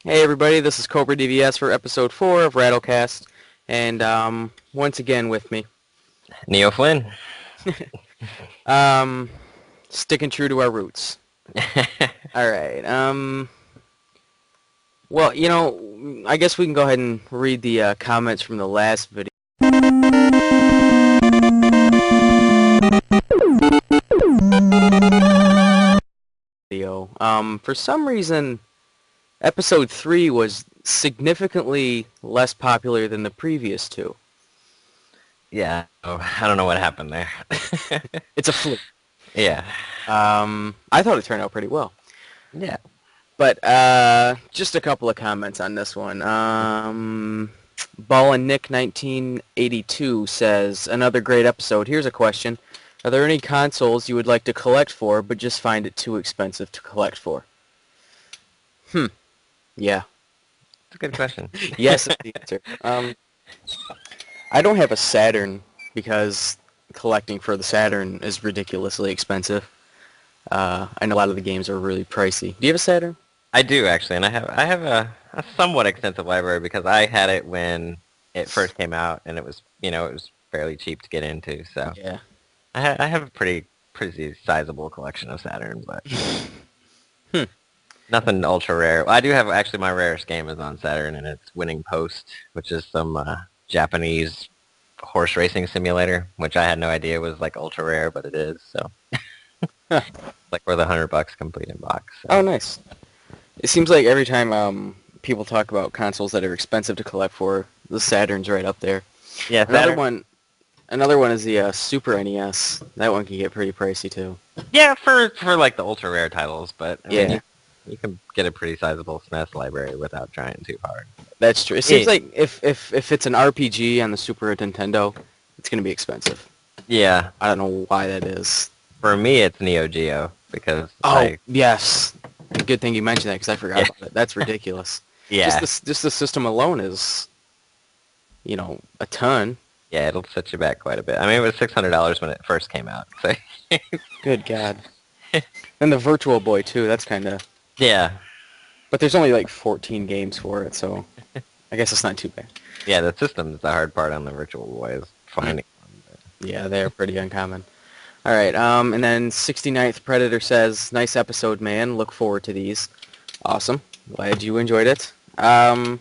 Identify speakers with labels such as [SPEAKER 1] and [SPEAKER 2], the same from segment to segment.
[SPEAKER 1] Hey everybody, this is Cobra DVS for episode 4 of RattleCast, and once again with me,
[SPEAKER 2] Neoflynn.
[SPEAKER 1] um, sticking true to our roots. All right. Well, I guess we can go ahead and read the comments from the last video. For some reason, episode 3 was significantly less popular than the previous two.
[SPEAKER 2] Yeah, I don't know what happened there.
[SPEAKER 1] It's a fluke.
[SPEAKER 2] Yeah.
[SPEAKER 1] I thought it turned out pretty well.
[SPEAKER 2] Yeah.
[SPEAKER 1] But just a couple of comments on this one. Ball and Nick 1982 says, another great episode. Here's a question. Are there any consoles you would like to collect for, but just find it too expensive to collect for? Yeah.
[SPEAKER 2] That's a good question.
[SPEAKER 1] Yes is the answer. I don't have a Saturn because collecting for the Saturn is ridiculously expensive. I know a lot of the games are really pricey. Do you have a Saturn?
[SPEAKER 2] I do actually, and I have a somewhat extensive library because I had it when it first came out, and it was it was fairly cheap to get into. So
[SPEAKER 1] Yeah.
[SPEAKER 2] I have a pretty sizable collection of Saturn, but nothing ultra rare. I do have actually my rarest game is on Saturn, and it's Winning Post, which is some Japanese horse racing simulator, which I had no idea was like ultra rare, but it is. So like worth $100 complete in box. So.
[SPEAKER 1] Oh, nice. It seems like every time people talk about consoles that are expensive to collect for, the Saturn's right up there.
[SPEAKER 2] Yeah,
[SPEAKER 1] Another one is the Super NES. That one can get pretty pricey too.
[SPEAKER 2] Yeah, for like the ultra rare titles, but I
[SPEAKER 1] Yeah.
[SPEAKER 2] mean, you can get a pretty sizable SNES library without trying too hard.
[SPEAKER 1] That's true. It seems like if it's an RPG on the Super Nintendo, it's going to be expensive.
[SPEAKER 2] Yeah.
[SPEAKER 1] I don't know why that is.
[SPEAKER 2] For me, it's Neo Geo because
[SPEAKER 1] Yes. Good thing you mentioned that because I forgot about it. That's ridiculous.
[SPEAKER 2] Yeah.
[SPEAKER 1] Just the system alone is, a ton.
[SPEAKER 2] Yeah, it'll set you back quite a bit. I mean, it was $600 when it first came out. So.
[SPEAKER 1] Good God. And the Virtual Boy too. That's kind of.
[SPEAKER 2] Yeah.
[SPEAKER 1] But there's only like 14 games for it, so I guess it's not too bad.
[SPEAKER 2] Yeah, the system's the hard part on the Virtual Boy is finding one.
[SPEAKER 1] Yeah, they're pretty uncommon. All right, and then 69th Predator says, nice episode, man. Look forward to these. Awesome. Glad you enjoyed it. And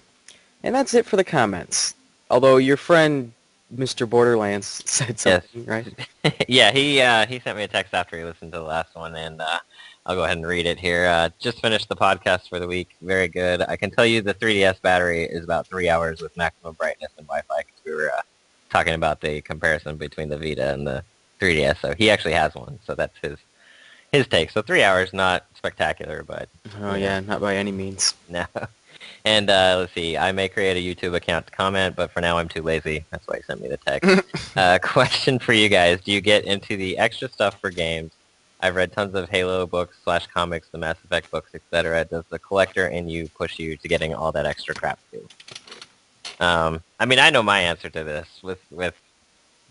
[SPEAKER 1] that's it for the comments. Although your friend, Mr. Borderlands, said something, right?
[SPEAKER 2] Yeah, he sent me a text after he listened to the last one, and I'll go ahead and read it here. Just finished the podcast for the week. Very good. I can tell you the 3DS battery is about 3 hours with maximum brightness and Wi-Fi, because we were talking about the comparison between the Vita and the 3DS. So he actually has one, so that's his take. So 3 hours, not spectacular, but...
[SPEAKER 1] Oh, yeah, not by any means.
[SPEAKER 2] No. And let's see, I may create a YouTube account to comment, but for now I'm too lazy. That's why he sent me the text. Question for you guys. Do you get into the extra stuff for games? I've read tons of Halo books / comics, the Mass Effect books, etc. Does the collector in you push you to getting all that extra crap too? I mean, I know my answer to this. With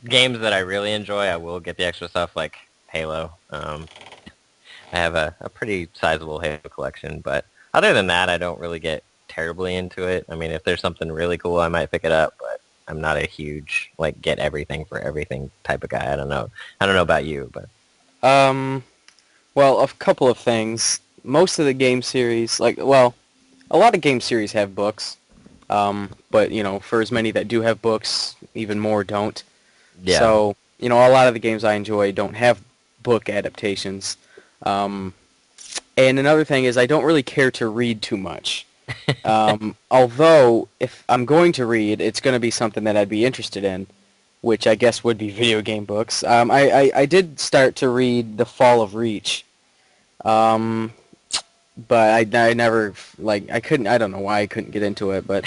[SPEAKER 2] games that I really enjoy, I will get the extra stuff like Halo. I have a pretty sizable Halo collection, but other than that, I don't really get terribly into it. I mean, if there's something really cool, I might pick it up, but I'm not a huge, like, get everything for everything type of guy. I don't know about you, but...
[SPEAKER 1] Well, a couple of things. Most of the game series, a lot of game series have books. But, for as many that do have books, even more don't.
[SPEAKER 2] Yeah.
[SPEAKER 1] So, a lot of the games I enjoy don't have book adaptations. And another thing is I don't really care to read too much. Although, if I'm going to read, it's going to be something that I'd be interested in, which I guess would be video game books. I did start to read The Fall of Reach. But I never, I couldn't, I don't know why I couldn't get into it, but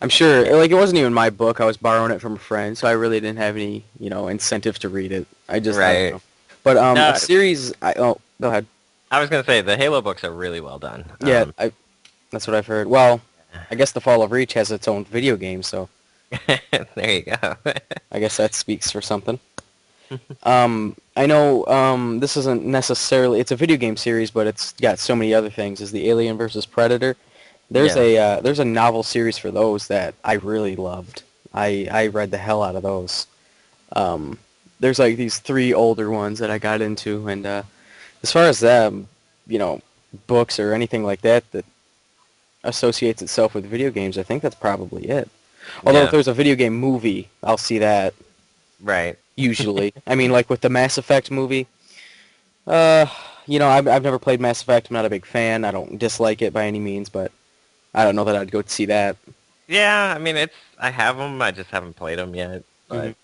[SPEAKER 1] I'm sure, it wasn't even my book. I was borrowing it from a friend, so I really didn't have any, incentive to read it. I don't know. But a series, go ahead.
[SPEAKER 2] I was going to say, the Halo books are really well done.
[SPEAKER 1] Yeah, that's what I've heard. Well, I guess The Fall of Reach has its own video game, so.
[SPEAKER 2] There you go.
[SPEAKER 1] I guess that speaks for something. I know this isn't necessarily, it's a video game series, but it's got so many other things, is the Alien vs. Predator.
[SPEAKER 2] Yeah.
[SPEAKER 1] There's a novel series for those that I really loved. I read the hell out of those. Um, there's like these three older ones that I got into, and as far as them, you know, books or anything like that that associates itself with video games, I think that's probably it. Although if
[SPEAKER 2] Yeah.
[SPEAKER 1] there's a video game movie, I'll see that
[SPEAKER 2] Right.
[SPEAKER 1] usually. I mean, like with the Mass Effect movie, uh, I've never played Mass Effect. I'm not a big fan. I don't dislike it by any means, but I don't know that I'd go see that.
[SPEAKER 2] Yeah, I mean, I have them, I just haven't played them yet.
[SPEAKER 1] hmm
[SPEAKER 2] But,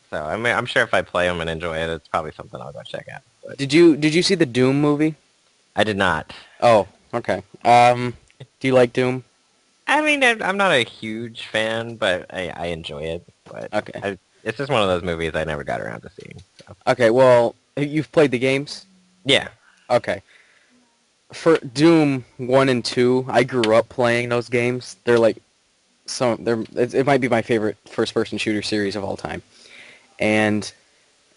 [SPEAKER 2] so, I mean, I'm sure if I play them and enjoy it, it's probably something I'll go check out. But
[SPEAKER 1] Did you see the Doom movie?
[SPEAKER 2] I did not.
[SPEAKER 1] Oh, okay. Do you like Doom?
[SPEAKER 2] I mean, I'm not a huge fan, but I enjoy it. But
[SPEAKER 1] Okay.
[SPEAKER 2] it's just one of those movies I never got around to seeing. So.
[SPEAKER 1] Okay, well, you've played the games?
[SPEAKER 2] Yeah.
[SPEAKER 1] Okay. For Doom 1 and 2, I grew up playing those games. They're like it might be my favorite first-person shooter series of all time. And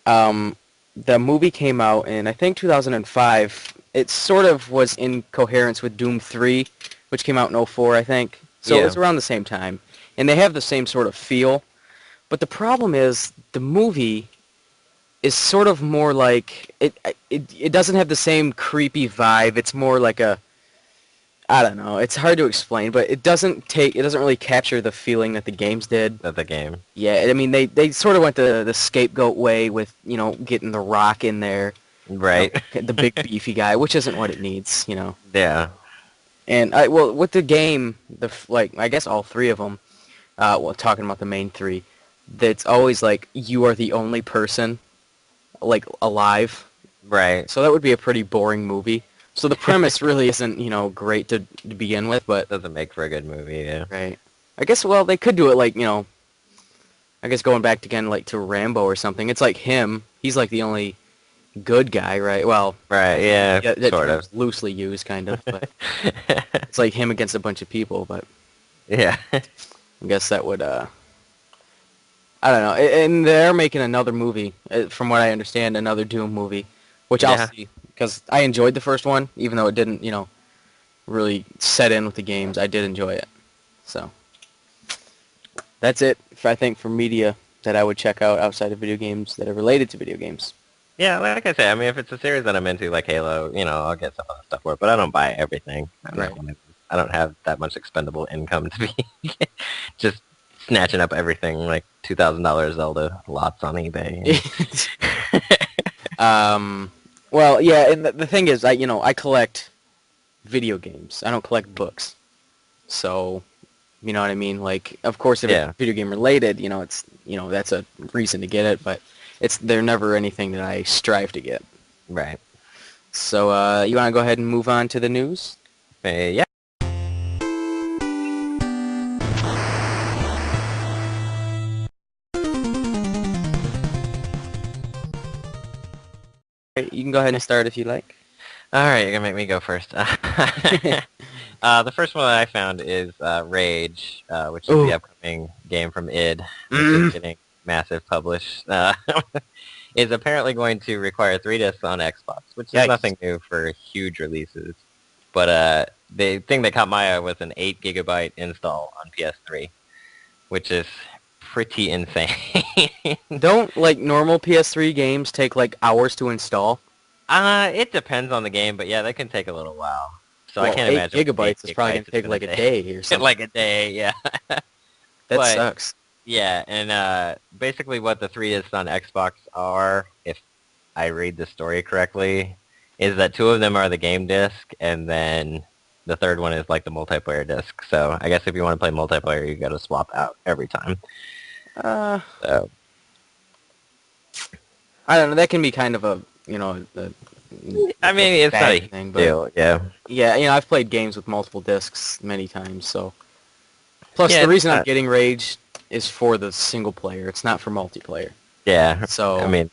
[SPEAKER 1] the movie came out in I think 2005. It sort of was in coherence with Doom 3, which came out in '04, I think. So it
[SPEAKER 2] Yeah.
[SPEAKER 1] was around the same time. And they have the same sort of feel. But the problem is the movie is sort of more like it doesn't have the same creepy vibe. It's more like a I don't know. It's hard to explain, but it doesn't really capture the feeling that the games did.
[SPEAKER 2] Of the game.
[SPEAKER 1] Yeah, I mean they sort of went the scapegoat way with, getting the Rock in there,
[SPEAKER 2] Right.
[SPEAKER 1] the big beefy guy, which isn't what it needs.
[SPEAKER 2] Yeah.
[SPEAKER 1] And well, with the game, I guess all three of them, well, talking about the main three, that's always like you are the only person like alive.
[SPEAKER 2] Right.
[SPEAKER 1] So that would be a pretty boring movie. So the premise really isn't, great to begin with, but
[SPEAKER 2] Doesn't make for a good movie, yeah.
[SPEAKER 1] right. I guess well they could do it like, I guess going back again like to Rambo or something. It's like him. He's like the only good guy, right? Well,
[SPEAKER 2] Right, yeah,
[SPEAKER 1] yeah, that
[SPEAKER 2] sort of.
[SPEAKER 1] term's loosely used kind of, but it's like him against a bunch of people, but
[SPEAKER 2] Yeah.
[SPEAKER 1] I guess that would I don't know. And they're making another movie, from what I understand, another Doom movie, which I'll
[SPEAKER 2] Yeah.
[SPEAKER 1] see because I enjoyed the first one, even though it didn't, really set in with the games. I did enjoy it. So that's it, I think, for media that I would check out outside of video games that are related to video games.
[SPEAKER 2] Yeah, like I say, I mean, if it's a series that I'm into, like Halo, I'll get some other stuff for it, but I don't buy everything.
[SPEAKER 1] Right.
[SPEAKER 2] I don't have that much expendable income to be just snatching up everything, like $2,000 Zelda lots on eBay.
[SPEAKER 1] Well, yeah, and the thing is, I collect video games. I don't collect books. So, you know what I mean? Like, of course, if
[SPEAKER 2] Yeah.
[SPEAKER 1] it's video game related, it's, that's a reason to get it, but they're never anything that I strive to get.
[SPEAKER 2] Right.
[SPEAKER 1] So, you want to go ahead and move on to the news?
[SPEAKER 2] Yeah.
[SPEAKER 1] You can go ahead and start if you like.
[SPEAKER 2] All right, you're gonna make me go first. The first one that I found is Rage, which is the upcoming game from id, which is getting massive publish. Is apparently going to require 3 discs on Xbox, which is nothing new for huge releases. But the thing that caught my eye was an 8 gigabyte install on PS3, which is pretty insane.
[SPEAKER 1] Don't, like, normal PS3 games take, like, hours to install?
[SPEAKER 2] It depends on the game, but yeah, that can take a little while. So I can't imagine
[SPEAKER 1] 8 gigabytes is probably going to take, like, a day or something.
[SPEAKER 2] Like a day, yeah.
[SPEAKER 1] That sucks.
[SPEAKER 2] Yeah, and basically what the 3 discs on Xbox are, if I read the story correctly, is that 2 of them are the game disc, and then the third one is like the multiplayer disc. So I guess if you want to play multiplayer, you got to swap out every time. So
[SPEAKER 1] I don't know. That can be kind of a,
[SPEAKER 2] I mean, it's not a
[SPEAKER 1] thing,
[SPEAKER 2] deal. Yeah.
[SPEAKER 1] Yeah, I've played games with multiple discs many times, so. Plus,
[SPEAKER 2] Yeah,
[SPEAKER 1] the reason I'm getting Rage is for the single player. It's not for multiplayer.
[SPEAKER 2] Yeah.
[SPEAKER 1] So,
[SPEAKER 2] I mean,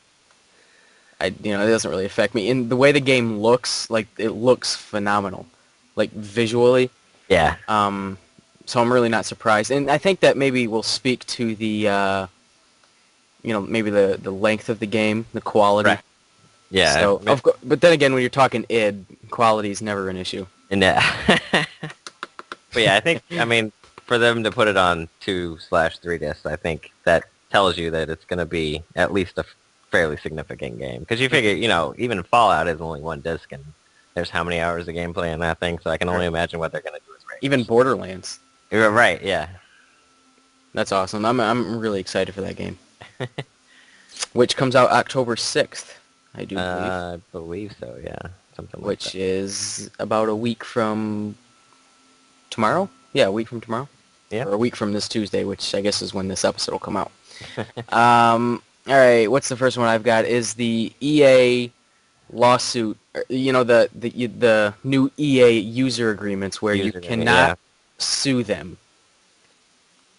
[SPEAKER 1] it doesn't really affect me. And the way the game looks, like, it looks phenomenal, like, visually.
[SPEAKER 2] yeah.
[SPEAKER 1] So I'm really not surprised. And I think that maybe will speak to the, maybe the length of the game, the quality.
[SPEAKER 2] Right. Yeah.
[SPEAKER 1] So, but then again, when you're talking id, quality is never an issue.
[SPEAKER 2] And But yeah, I mean, for them to put it on 2/3 discs, I think that tells you that it's going to be at least a fairly significant game. Because you figure, even Fallout is only one disc, and there's how many hours of gameplay in that thing, so I can only
[SPEAKER 1] Right.
[SPEAKER 2] imagine what they're going to do with
[SPEAKER 1] Even
[SPEAKER 2] Raiders.
[SPEAKER 1] Borderlands.
[SPEAKER 2] You're right, yeah.
[SPEAKER 1] That's awesome. I'm really excited for that game, which comes out October 6th, I do believe,
[SPEAKER 2] I believe so, yeah. Something like
[SPEAKER 1] which is about a week from tomorrow. Yeah, a week from tomorrow,
[SPEAKER 2] that.
[SPEAKER 1] or a week from this Tuesday, which I guess is when this episode will come out. All right, what's the first one I've got? Is the EA lawsuit? The new EA user agreements where you
[SPEAKER 2] Username,
[SPEAKER 1] cannot
[SPEAKER 2] yeah.
[SPEAKER 1] sue them.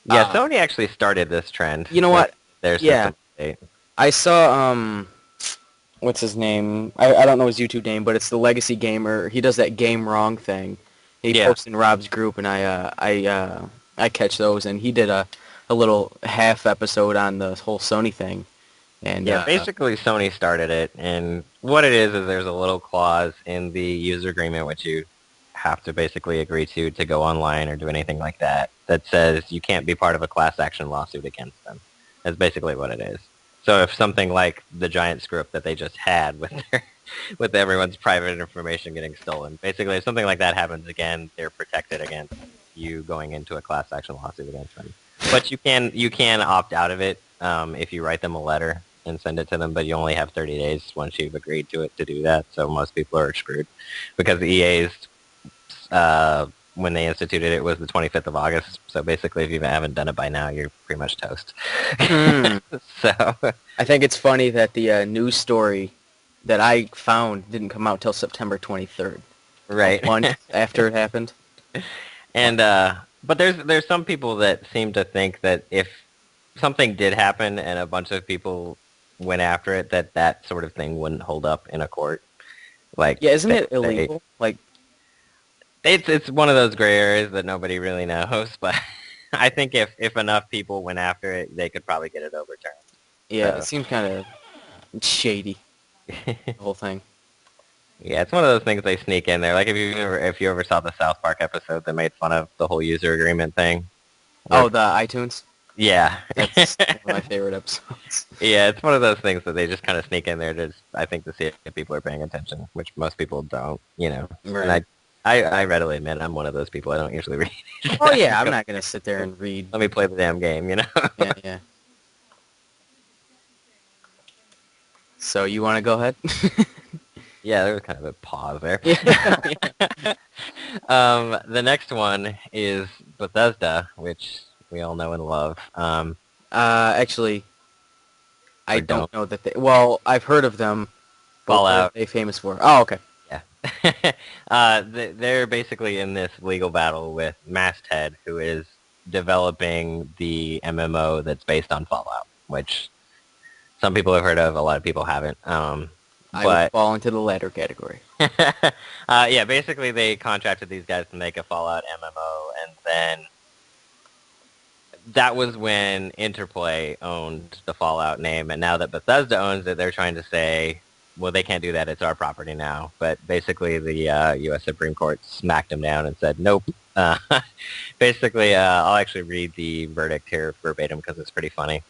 [SPEAKER 2] Yeah, Sony actually started this trend
[SPEAKER 1] You know
[SPEAKER 2] with
[SPEAKER 1] what?
[SPEAKER 2] their
[SPEAKER 1] Yeah,
[SPEAKER 2] system update.
[SPEAKER 1] I saw what's his name? I don't know his YouTube name, but it's the Legacy Gamer. He does that Game Wrong thing. He
[SPEAKER 2] Yeah.
[SPEAKER 1] posts in Rob's group, and I catch those. And he did a little half episode on the whole Sony thing. And
[SPEAKER 2] Yeah, basically Sony started it, and what it is there's a little clause in the user agreement which you have to basically agree to go online or do anything like that, that says you can't be part of a class action lawsuit against them. That's basically what it is. So if something like the giant script that they just had with with everyone's private information getting stolen, basically if something like that happens again, they're protected against you going into a class action lawsuit against them. But you can opt out of it if you write them a letter and send it to them, but you only have 30 days once you've agreed to it to do that. So most people are screwed because the EA's when they instituted it was the 25th of August. So basically, if you haven't done it by now, you're pretty much toast. So
[SPEAKER 1] I think it's funny that the news story that I found didn't come out till September 23rd, a
[SPEAKER 2] right.
[SPEAKER 1] month after it happened.
[SPEAKER 2] And but there's some people that seem to think that if something did happen and a bunch of people went after it, that sort of thing wouldn't hold up in a court. Like,
[SPEAKER 1] Yeah, isn't it illegal? Like,
[SPEAKER 2] it's one of those gray areas that nobody really knows, but I think if enough people went after it, they could probably get it overturned.
[SPEAKER 1] yeah, it
[SPEAKER 2] So
[SPEAKER 1] seems kind of shady, the whole thing.
[SPEAKER 2] yeah, it's one of those things they sneak in there. Like if you ever saw the South Park episode that made fun of the whole user agreement thing. Where,
[SPEAKER 1] Oh, the iTunes?
[SPEAKER 2] yeah.
[SPEAKER 1] That's one of my favorite episodes.
[SPEAKER 2] Yeah, it's one of those things that they just kind of sneak in there to just, I think, to see if people are paying attention, which most people don't,
[SPEAKER 1] Right.
[SPEAKER 2] And I readily admit I'm one of those people. I don't usually read.
[SPEAKER 1] Oh, yeah, I'm not going to sit there and read.
[SPEAKER 2] Let me play the damn game,
[SPEAKER 1] Yeah, yeah. So you want to go ahead?
[SPEAKER 2] Yeah, there was kind of a pause there.
[SPEAKER 1] Yeah.
[SPEAKER 2] The next one is Bethesda, which we all know and love.
[SPEAKER 1] Actually, I
[SPEAKER 2] Or
[SPEAKER 1] don't
[SPEAKER 2] don't.
[SPEAKER 1] know that they... Well, I've heard of them, but what are
[SPEAKER 2] Fallout.
[SPEAKER 1] they famous for? Oh, okay.
[SPEAKER 2] Yeah. They're basically in this legal battle with Masthead, who is developing the MMO that's based on Fallout, which some people have heard of, a lot of people haven't.
[SPEAKER 1] I would
[SPEAKER 2] But
[SPEAKER 1] fall into the latter category.
[SPEAKER 2] yeah, basically they contracted these guys to make a Fallout MMO, and then that was when Interplay owned the Fallout name, and now that Bethesda owns it, they're trying to say, well, they can't do that. It's our property now. But basically, the U.S. Supreme Court smacked them down and said, nope. Basically, I'll actually read the verdict here verbatim because it's pretty funny.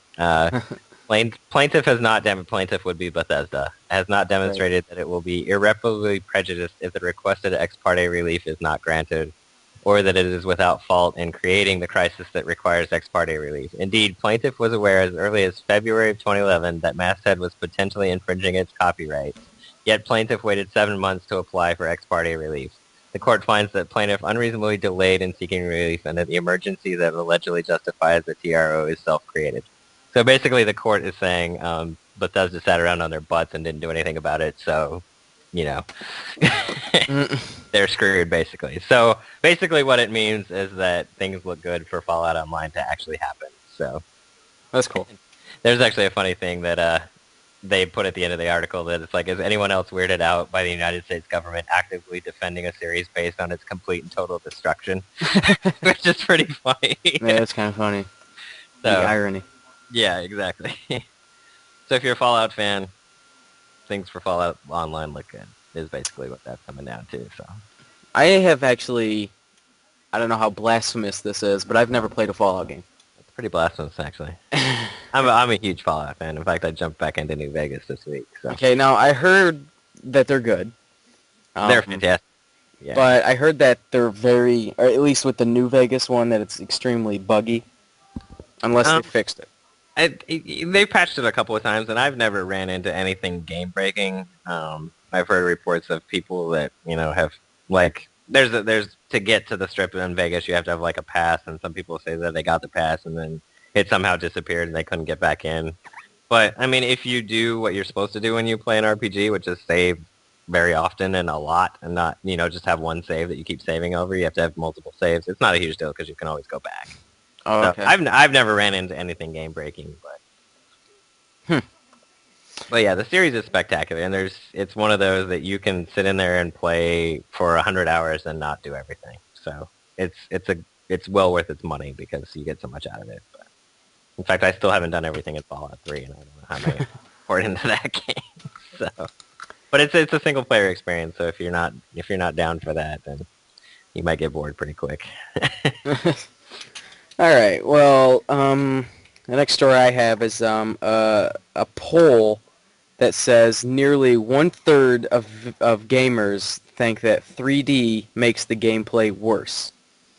[SPEAKER 2] Plaintiff plaintiff would be Bethesda, has not demonstrated that it will be irreparably prejudiced if the requested ex parte relief is not granted, or that it is without fault in creating the crisis that requires ex parte relief. Indeed, plaintiff was aware as early as February of 2011 that Masthead was potentially infringing its copyright, yet plaintiff waited 7 months to apply for ex parte relief. The court finds that plaintiff unreasonably delayed in seeking relief and that the emergency that allegedly justifies the TRO is self-created. So basically the court is saying Bethesda sat around on their butts and didn't do anything about it, so, they're screwed, basically. So basically what it means is that things look good for Fallout Online to actually happen. So
[SPEAKER 1] That's cool.
[SPEAKER 2] there's actually a funny thing that they put at the end of the article that it's like, is anyone else weirded out by the United States government actively defending a series based on its complete and total destruction? Which is pretty funny.
[SPEAKER 1] Yeah, that's kind of funny.
[SPEAKER 2] So,
[SPEAKER 1] the irony.
[SPEAKER 2] Yeah, exactly. So if you're a Fallout fan, things for Fallout Online look good, is basically what that's coming down to. So
[SPEAKER 1] I have actually I don't know how blasphemous this is, but I've never played a Fallout game.
[SPEAKER 2] It's pretty blasphemous, actually. I'm a huge Fallout fan. In fact, I jumped back into New Vegas this week. So
[SPEAKER 1] Okay, now I heard that they're good.
[SPEAKER 2] they're
[SPEAKER 1] Um,
[SPEAKER 2] fantastic. Yeah.
[SPEAKER 1] but I heard that they're very, or at least with the New Vegas one, that it's extremely buggy, unless they
[SPEAKER 2] Um,
[SPEAKER 1] fixed it.
[SPEAKER 2] they patched it a couple of times, and I've never ran into anything game breaking. I've heard reports of people that have like there's to get to the strip in Vegas, you have to have like a pass, and some people say that they got the pass and then it somehow disappeared and they couldn't get back in. But I mean, if you do what you're supposed to do when you play an RPG, which is save very often and a lot, and not just have one save that you keep saving over, you have to have multiple saves. It's not a huge deal because you can always go back.
[SPEAKER 1] Oh,
[SPEAKER 2] So
[SPEAKER 1] okay.
[SPEAKER 2] I've never ran into anything game breaking, but
[SPEAKER 1] Hmm.
[SPEAKER 2] but yeah, the series is spectacular, and it's one of those that you can sit in there and play for 100 hours and not do everything. So it's well worth its money because you get so much out of it. But in fact, I still haven't done everything in Fallout 3, and I don't know how many poured into that game. So, but it's a single player experience. So if you're not down for that, then you might get bored pretty quick.
[SPEAKER 1] All right. Well, the next story I have is a poll that says nearly 1/3 of gamers think that 3D makes the gameplay worse.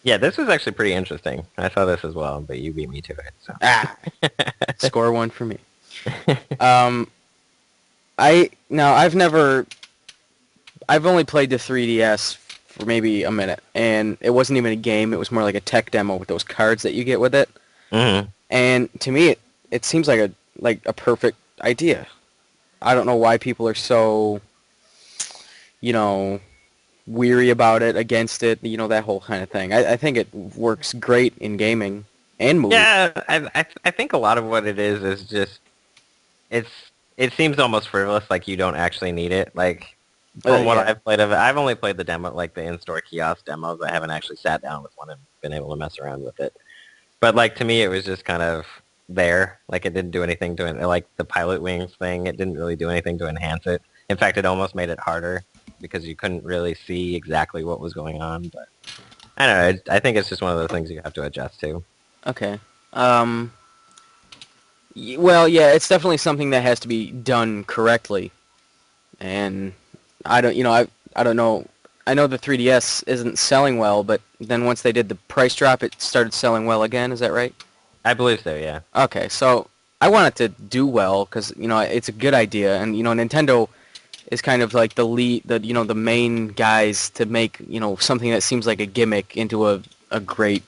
[SPEAKER 2] Yeah, this was actually pretty interesting. I saw this as well, but you beat me to it. So.
[SPEAKER 1] Ah, score one for me. Um, I've only played the 3DS for maybe a minute, and it wasn't even a game. It was more like a tech demo with those cards that you get with it.
[SPEAKER 2] Mm-hmm.
[SPEAKER 1] And to me, it seems like a perfect idea. I don't know why people are so, you know, weary about it, against it, that whole kind of thing. I think it works great in gaming and movies.
[SPEAKER 2] Yeah, I think a lot of what it is just it's it seems almost frivolous, like you don't actually need it. Like from what
[SPEAKER 1] Yeah.
[SPEAKER 2] I've played of it, I've only played the demo, like the in-store kiosk demos. I haven't actually sat down with one and been able to mess around with it. But like to me, it was just kind of there. Like it didn't do anything to it. Like the pilot wings thing, it didn't really do anything to enhance it. In fact, it almost made it harder because you couldn't really see exactly what was going on. But I don't know. I think it's just one of those things you have to adjust to.
[SPEAKER 1] Okay. Well, yeah, it's definitely something that has to be done correctly. And I don't know. I know the 3DS isn't selling well, but then once they did the price drop, it started selling well again. Is that right?
[SPEAKER 2] I believe so. Yeah.
[SPEAKER 1] Okay, so I want it to do well because it's a good idea, and Nintendo is kind of like the lead, the main guys to make something that seems like a gimmick into a great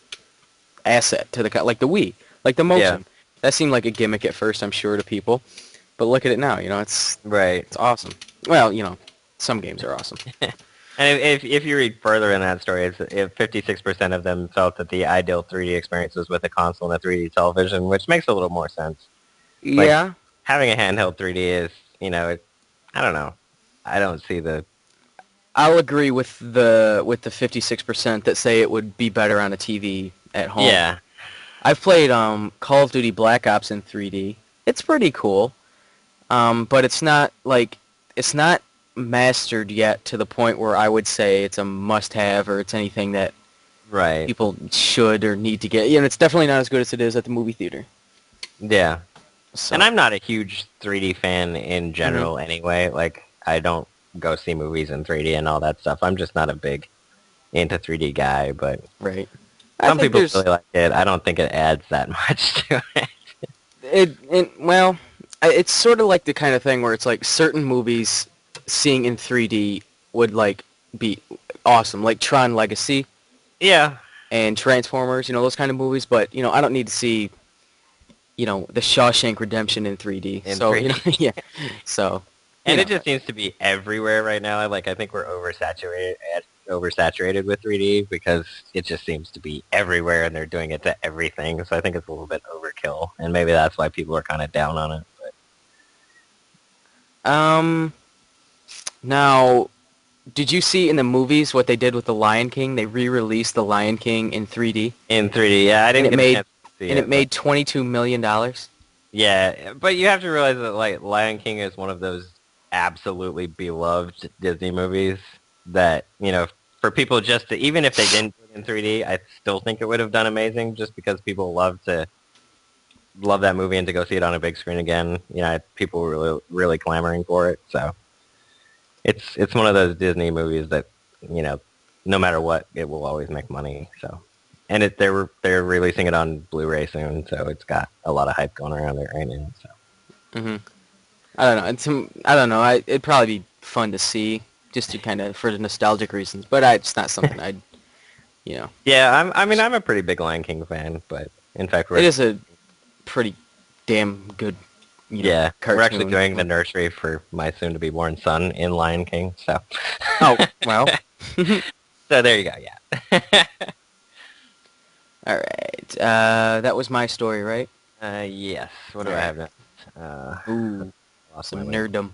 [SPEAKER 1] asset to like the Wii, like the
[SPEAKER 2] Yeah.
[SPEAKER 1] motion. That seemed like a gimmick at first, I'm sure, to people, but look at it now. It's
[SPEAKER 2] Right.
[SPEAKER 1] it's awesome. Well, some games are awesome.
[SPEAKER 2] And if you read further in that story, if 56% of them felt that the ideal 3D experience was with a console and a 3D television, which makes a little more sense. Like
[SPEAKER 1] Yeah,
[SPEAKER 2] having a handheld 3D is, I don't know. I don't see the.
[SPEAKER 1] I'll agree with the 56% that say it would be better on a TV at home.
[SPEAKER 2] Yeah.
[SPEAKER 1] I've played Call of Duty Black Ops in 3D. It's pretty cool, but it's not mastered yet to the point where I would say it's a must-have or it's anything that
[SPEAKER 2] Right.
[SPEAKER 1] people should or need to get. It's definitely not as good as it is at the movie theater.
[SPEAKER 2] Yeah.
[SPEAKER 1] So,
[SPEAKER 2] And I'm not a huge 3D fan in general anyway. Like, I don't go see movies in 3D and all that stuff. I'm just not a big into 3D guy, but
[SPEAKER 1] right.
[SPEAKER 2] some people really like it. I don't think it adds that much to it.
[SPEAKER 1] Well, it's sort of like the kind of thing where it's like certain movies seeing in 3D would like be awesome, like Tron Legacy
[SPEAKER 2] Yeah.
[SPEAKER 1] and Transformers, those kind of movies. But I don't need to see, the Shawshank Redemption in 3D.
[SPEAKER 2] In
[SPEAKER 1] So
[SPEAKER 2] 3D.
[SPEAKER 1] yeah. So
[SPEAKER 2] And it just seems to be everywhere right now. Like, I think we're oversaturated with 3D because it just seems to be everywhere and they're doing it to everything. So I think it's a little bit overkill. And maybe that's why people are kind of down on it. But
[SPEAKER 1] now, did you see in the movies what they did with The Lion King? They re-released The Lion King in 3D.
[SPEAKER 2] in 3D, yeah, I didn't
[SPEAKER 1] And
[SPEAKER 2] get a chance to see
[SPEAKER 1] and
[SPEAKER 2] it.
[SPEAKER 1] it made $22 million.
[SPEAKER 2] Yeah, but you have to realize that like Lion King is one of those absolutely beloved Disney movies that for people just to, even if they didn't do it in 3D, I still think it would have done amazing just because people love that movie and to go see it on a big screen again. You know, people were really clamoring for it. So it's one of those Disney movies that, you know, no matter what, it will always make money. So, and they're releasing it on Blu-ray soon, so it's got a lot of hype going around it right now. So.
[SPEAKER 1] Hmm. I don't know. I don't know. It'd probably be fun to see, just to kind of for the nostalgic reasons. But it's not something I'd, you know.
[SPEAKER 2] Yeah, I'm a pretty big Lion King fan, but in fact,
[SPEAKER 1] It is a pretty damn good,
[SPEAKER 2] we're actually
[SPEAKER 1] cartoon.
[SPEAKER 2] doing the nursery for my soon-to-be-born son in Lion King. So,
[SPEAKER 1] Oh, well.
[SPEAKER 2] so there you go. Yeah.
[SPEAKER 1] All right. That was my story, right?
[SPEAKER 2] Yes. What do I
[SPEAKER 1] Alright.
[SPEAKER 2] have next?
[SPEAKER 1] Ooh,
[SPEAKER 2] Lost
[SPEAKER 1] some
[SPEAKER 2] my list.
[SPEAKER 1] nerddom.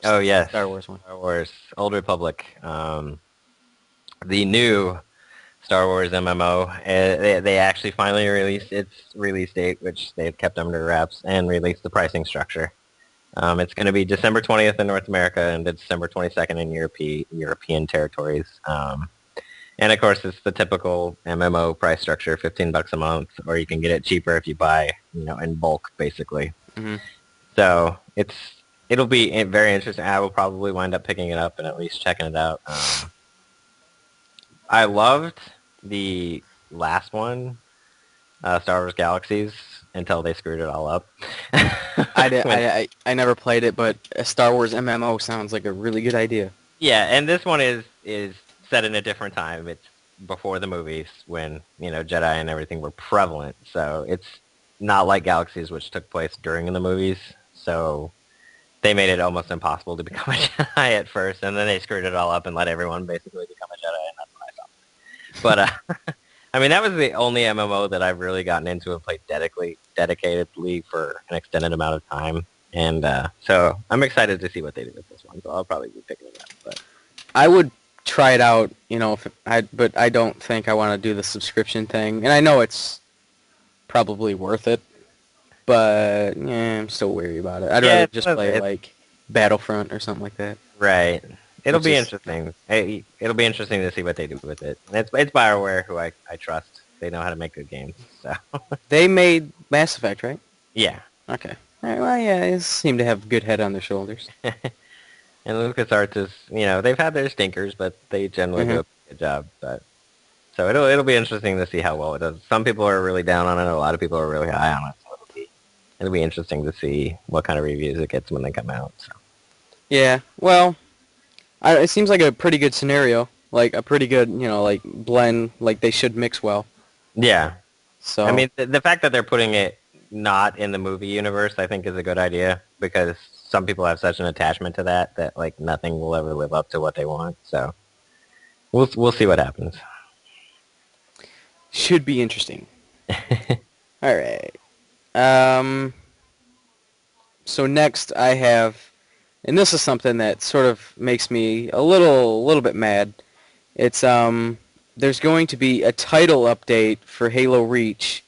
[SPEAKER 2] Oh yes,
[SPEAKER 1] Star Wars one.
[SPEAKER 2] Star Wars, Old Republic. The new Star Wars MMO. They actually finally released its release date, which they've kept under wraps, and released the pricing structure. It's going to be December 20th in North America and December 22nd in European territories. And of course, it's the typical MMO price structure: $15 a month, or you can get it cheaper if you buy, in bulk, basically.
[SPEAKER 1] Hmm.
[SPEAKER 2] So it'll be very interesting. I will probably wind up picking it up and at least checking it out. I loved the last one, Star Wars Galaxies, until they screwed it all up.
[SPEAKER 1] I never played it, but a Star Wars MMO sounds like a really good idea.
[SPEAKER 2] Yeah, and this one is set in a different time. It's before the movies when, Jedi and everything were prevalent. So it's not like Galaxies, which took place during the movies. So they made it almost impossible to become a Jedi at first, and then they screwed it all up and let everyone basically become a Jedi, and that's what I thought. But, that was the only MMO that I've really gotten into and played dedicatedly for an extended amount of time. And so I'm excited to see what they do with this one. So I'll probably be picking it up. But
[SPEAKER 1] I would try it out, but I don't think I want to do the subscription thing. And I know it's probably worth it, but I'm still weary about it. I'd rather just play like Battlefront or something like that.
[SPEAKER 2] Right. It'll be interesting. It'll be interesting to see what they do with it. And it's BioWare, who I trust. They know how to make good games. So
[SPEAKER 1] They made Mass Effect, right?
[SPEAKER 2] yeah.
[SPEAKER 1] Okay. All right, well, yeah, they seem to have good head on their shoulders.
[SPEAKER 2] And LucasArts is, they've had their stinkers, but they generally do a good job. But so it'll be interesting to see how well it does. Some people are really down on it. A lot of people are really high on it. So it'll be interesting to see what kind of reviews it gets when they come out. So.
[SPEAKER 1] Yeah. Well, it seems like a pretty good scenario. Like a pretty good, like blend. Like they should mix well.
[SPEAKER 2] Yeah.
[SPEAKER 1] So.
[SPEAKER 2] I mean, the fact that they're putting it not in the movie universe, I think, is a good idea because some people have such an attachment to that like nothing will ever live up to what they want. So we'll see what happens.
[SPEAKER 1] Should be interesting. All right. So next I have, and this is something that sort of makes me a little bit mad. It's there's going to be a title update for Halo Reach.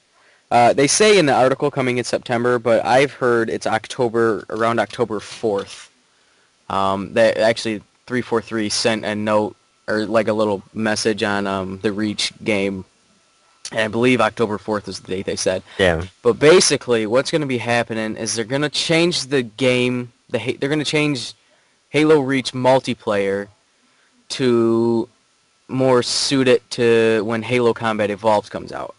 [SPEAKER 1] They say in the article coming in September, but I've heard it's around October 4th. That actually 343 sent a note or like a little message on the Reach game. And I believe October 4th is the date they said.
[SPEAKER 2] Yeah.
[SPEAKER 1] But basically, what's going to be happening is they're going to change the game. They're going to change Halo Reach multiplayer to more suit it to when Halo Combat Evolved comes out.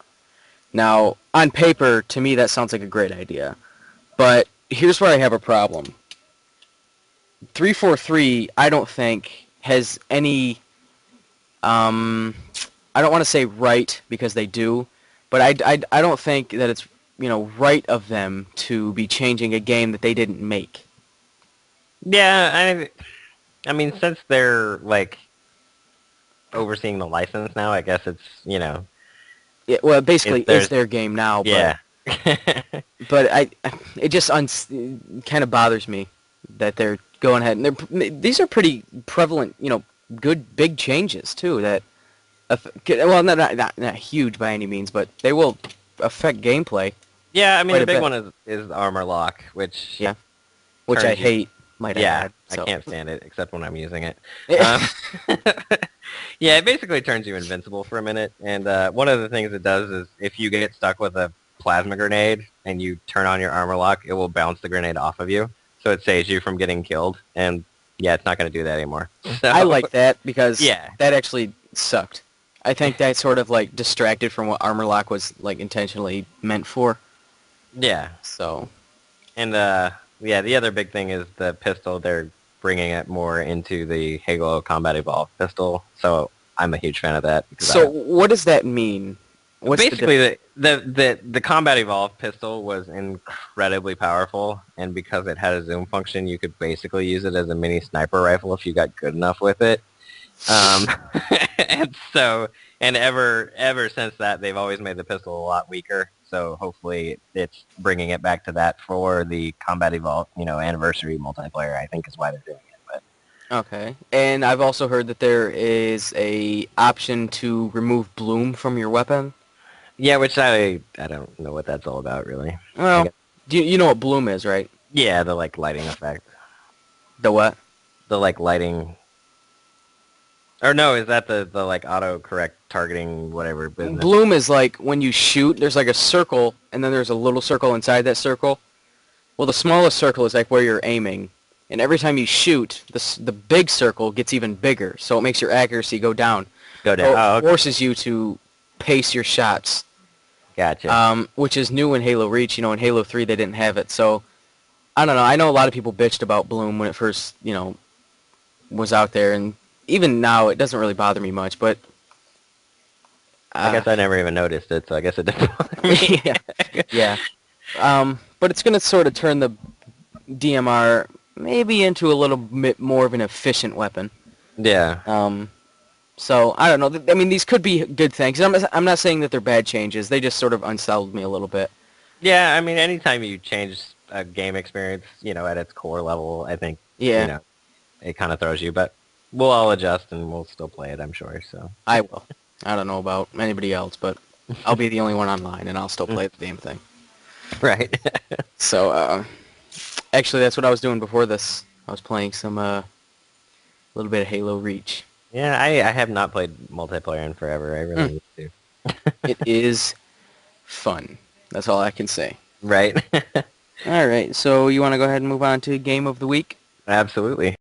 [SPEAKER 1] Now, on paper, to me, that sounds like a great idea. But here's where I have a problem. 343, I don't think, has any... I don't want to say right, because they do, but I don't think that it's, right of them to be changing a game that they didn't make.
[SPEAKER 2] Yeah, I mean, since they're, like, overseeing the license now, I guess it's,
[SPEAKER 1] Yeah, well, basically, it's their game now, but...
[SPEAKER 2] Yeah.
[SPEAKER 1] But it just kind of bothers me that they're going ahead, and these are pretty prevalent, good big changes too. That well, not huge by any means, but they will affect gameplay.
[SPEAKER 2] Yeah, I mean the big one is armor lock, which
[SPEAKER 1] I hate. Might add.
[SPEAKER 2] I can't stand it except when I'm using it. Yeah, it basically turns you invincible for a minute, and one of the things it does is if you get stuck with a plasma grenade and you turn on your armor lock, it will bounce the grenade off of you, so it saves you from getting killed, and yeah, it's not going to do that anymore.
[SPEAKER 1] I
[SPEAKER 2] So,
[SPEAKER 1] like that because
[SPEAKER 2] yeah,
[SPEAKER 1] that actually sucked. I think that sort of like distracted from what armor lock was like intentionally meant for.
[SPEAKER 2] yeah,
[SPEAKER 1] So
[SPEAKER 2] and yeah, the other big thing is the pistol. They're bringing it more into the Halo Combat Evolved pistol, so I'm a huge fan of that because
[SPEAKER 1] so
[SPEAKER 2] I
[SPEAKER 1] what does that mean? What's the
[SPEAKER 2] basically
[SPEAKER 1] difference?
[SPEAKER 2] the Combat Evolved pistol was incredibly powerful, and because it had a zoom function, you could basically use it as a mini sniper rifle if you got good enough with it. Um, and so, and ever since that, they've always made the pistol a lot weaker. So hopefully, it's bringing it back to that for the Combat Evolved, anniversary multiplayer. I think is why they're doing it. But
[SPEAKER 1] Okay. And I've also heard that there is a option to remove bloom from your weapon.
[SPEAKER 2] yeah, which I don't know what that's all about really. I
[SPEAKER 1] Well,
[SPEAKER 2] guess
[SPEAKER 1] you know what bloom is, right?
[SPEAKER 2] yeah, the like lighting effect,
[SPEAKER 1] The what?
[SPEAKER 2] the like lighting. Or no, is that the like auto correct targeting whatever business?
[SPEAKER 1] Bloom is like when you shoot, there's like a circle, and then there's a little circle inside that circle. Well, the smallest circle is like where you're aiming, and every time you shoot, the big circle gets even bigger, so it makes your accuracy go down.
[SPEAKER 2] Go down.
[SPEAKER 1] So it
[SPEAKER 2] Oh, okay.
[SPEAKER 1] forces you to pace your shots,
[SPEAKER 2] Gotcha.
[SPEAKER 1] which is new in Halo Reach. In Halo 3 they didn't have it, so I don't know. I know a lot of people bitched about Bloom when it first, was out there, and even now it doesn't really bother me much, but
[SPEAKER 2] I
[SPEAKER 1] uh,
[SPEAKER 2] guess I never even noticed it, so I guess it didn't bother me.
[SPEAKER 1] yeah, yeah. But it's gonna sort of turn the DMR maybe into a little bit more of an efficient weapon.
[SPEAKER 2] Yeah.
[SPEAKER 1] Um, so I don't know. I mean, these could be good things. I'm not saying that they're bad changes. They just sort of unsettled me a little bit.
[SPEAKER 2] Yeah, I mean, anytime you change a game experience, at its core level, I think,
[SPEAKER 1] Yeah,
[SPEAKER 2] it kind of throws you, but we'll all adjust and we'll still play it, I'm sure, so.
[SPEAKER 1] I will. I don't know about anybody else, but I'll be the only one online, and I'll still play the damn thing.
[SPEAKER 2] Right.
[SPEAKER 1] So, actually, that's what I was doing before this. I was playing some little bit of Halo Reach.
[SPEAKER 2] Yeah, I have not played multiplayer in forever. I
[SPEAKER 1] Hmm.
[SPEAKER 2] really need to.
[SPEAKER 1] It is fun. That's all I can say.
[SPEAKER 2] Right?
[SPEAKER 1] All right, so you want to go ahead and move on to Game of the Week?
[SPEAKER 2] Absolutely.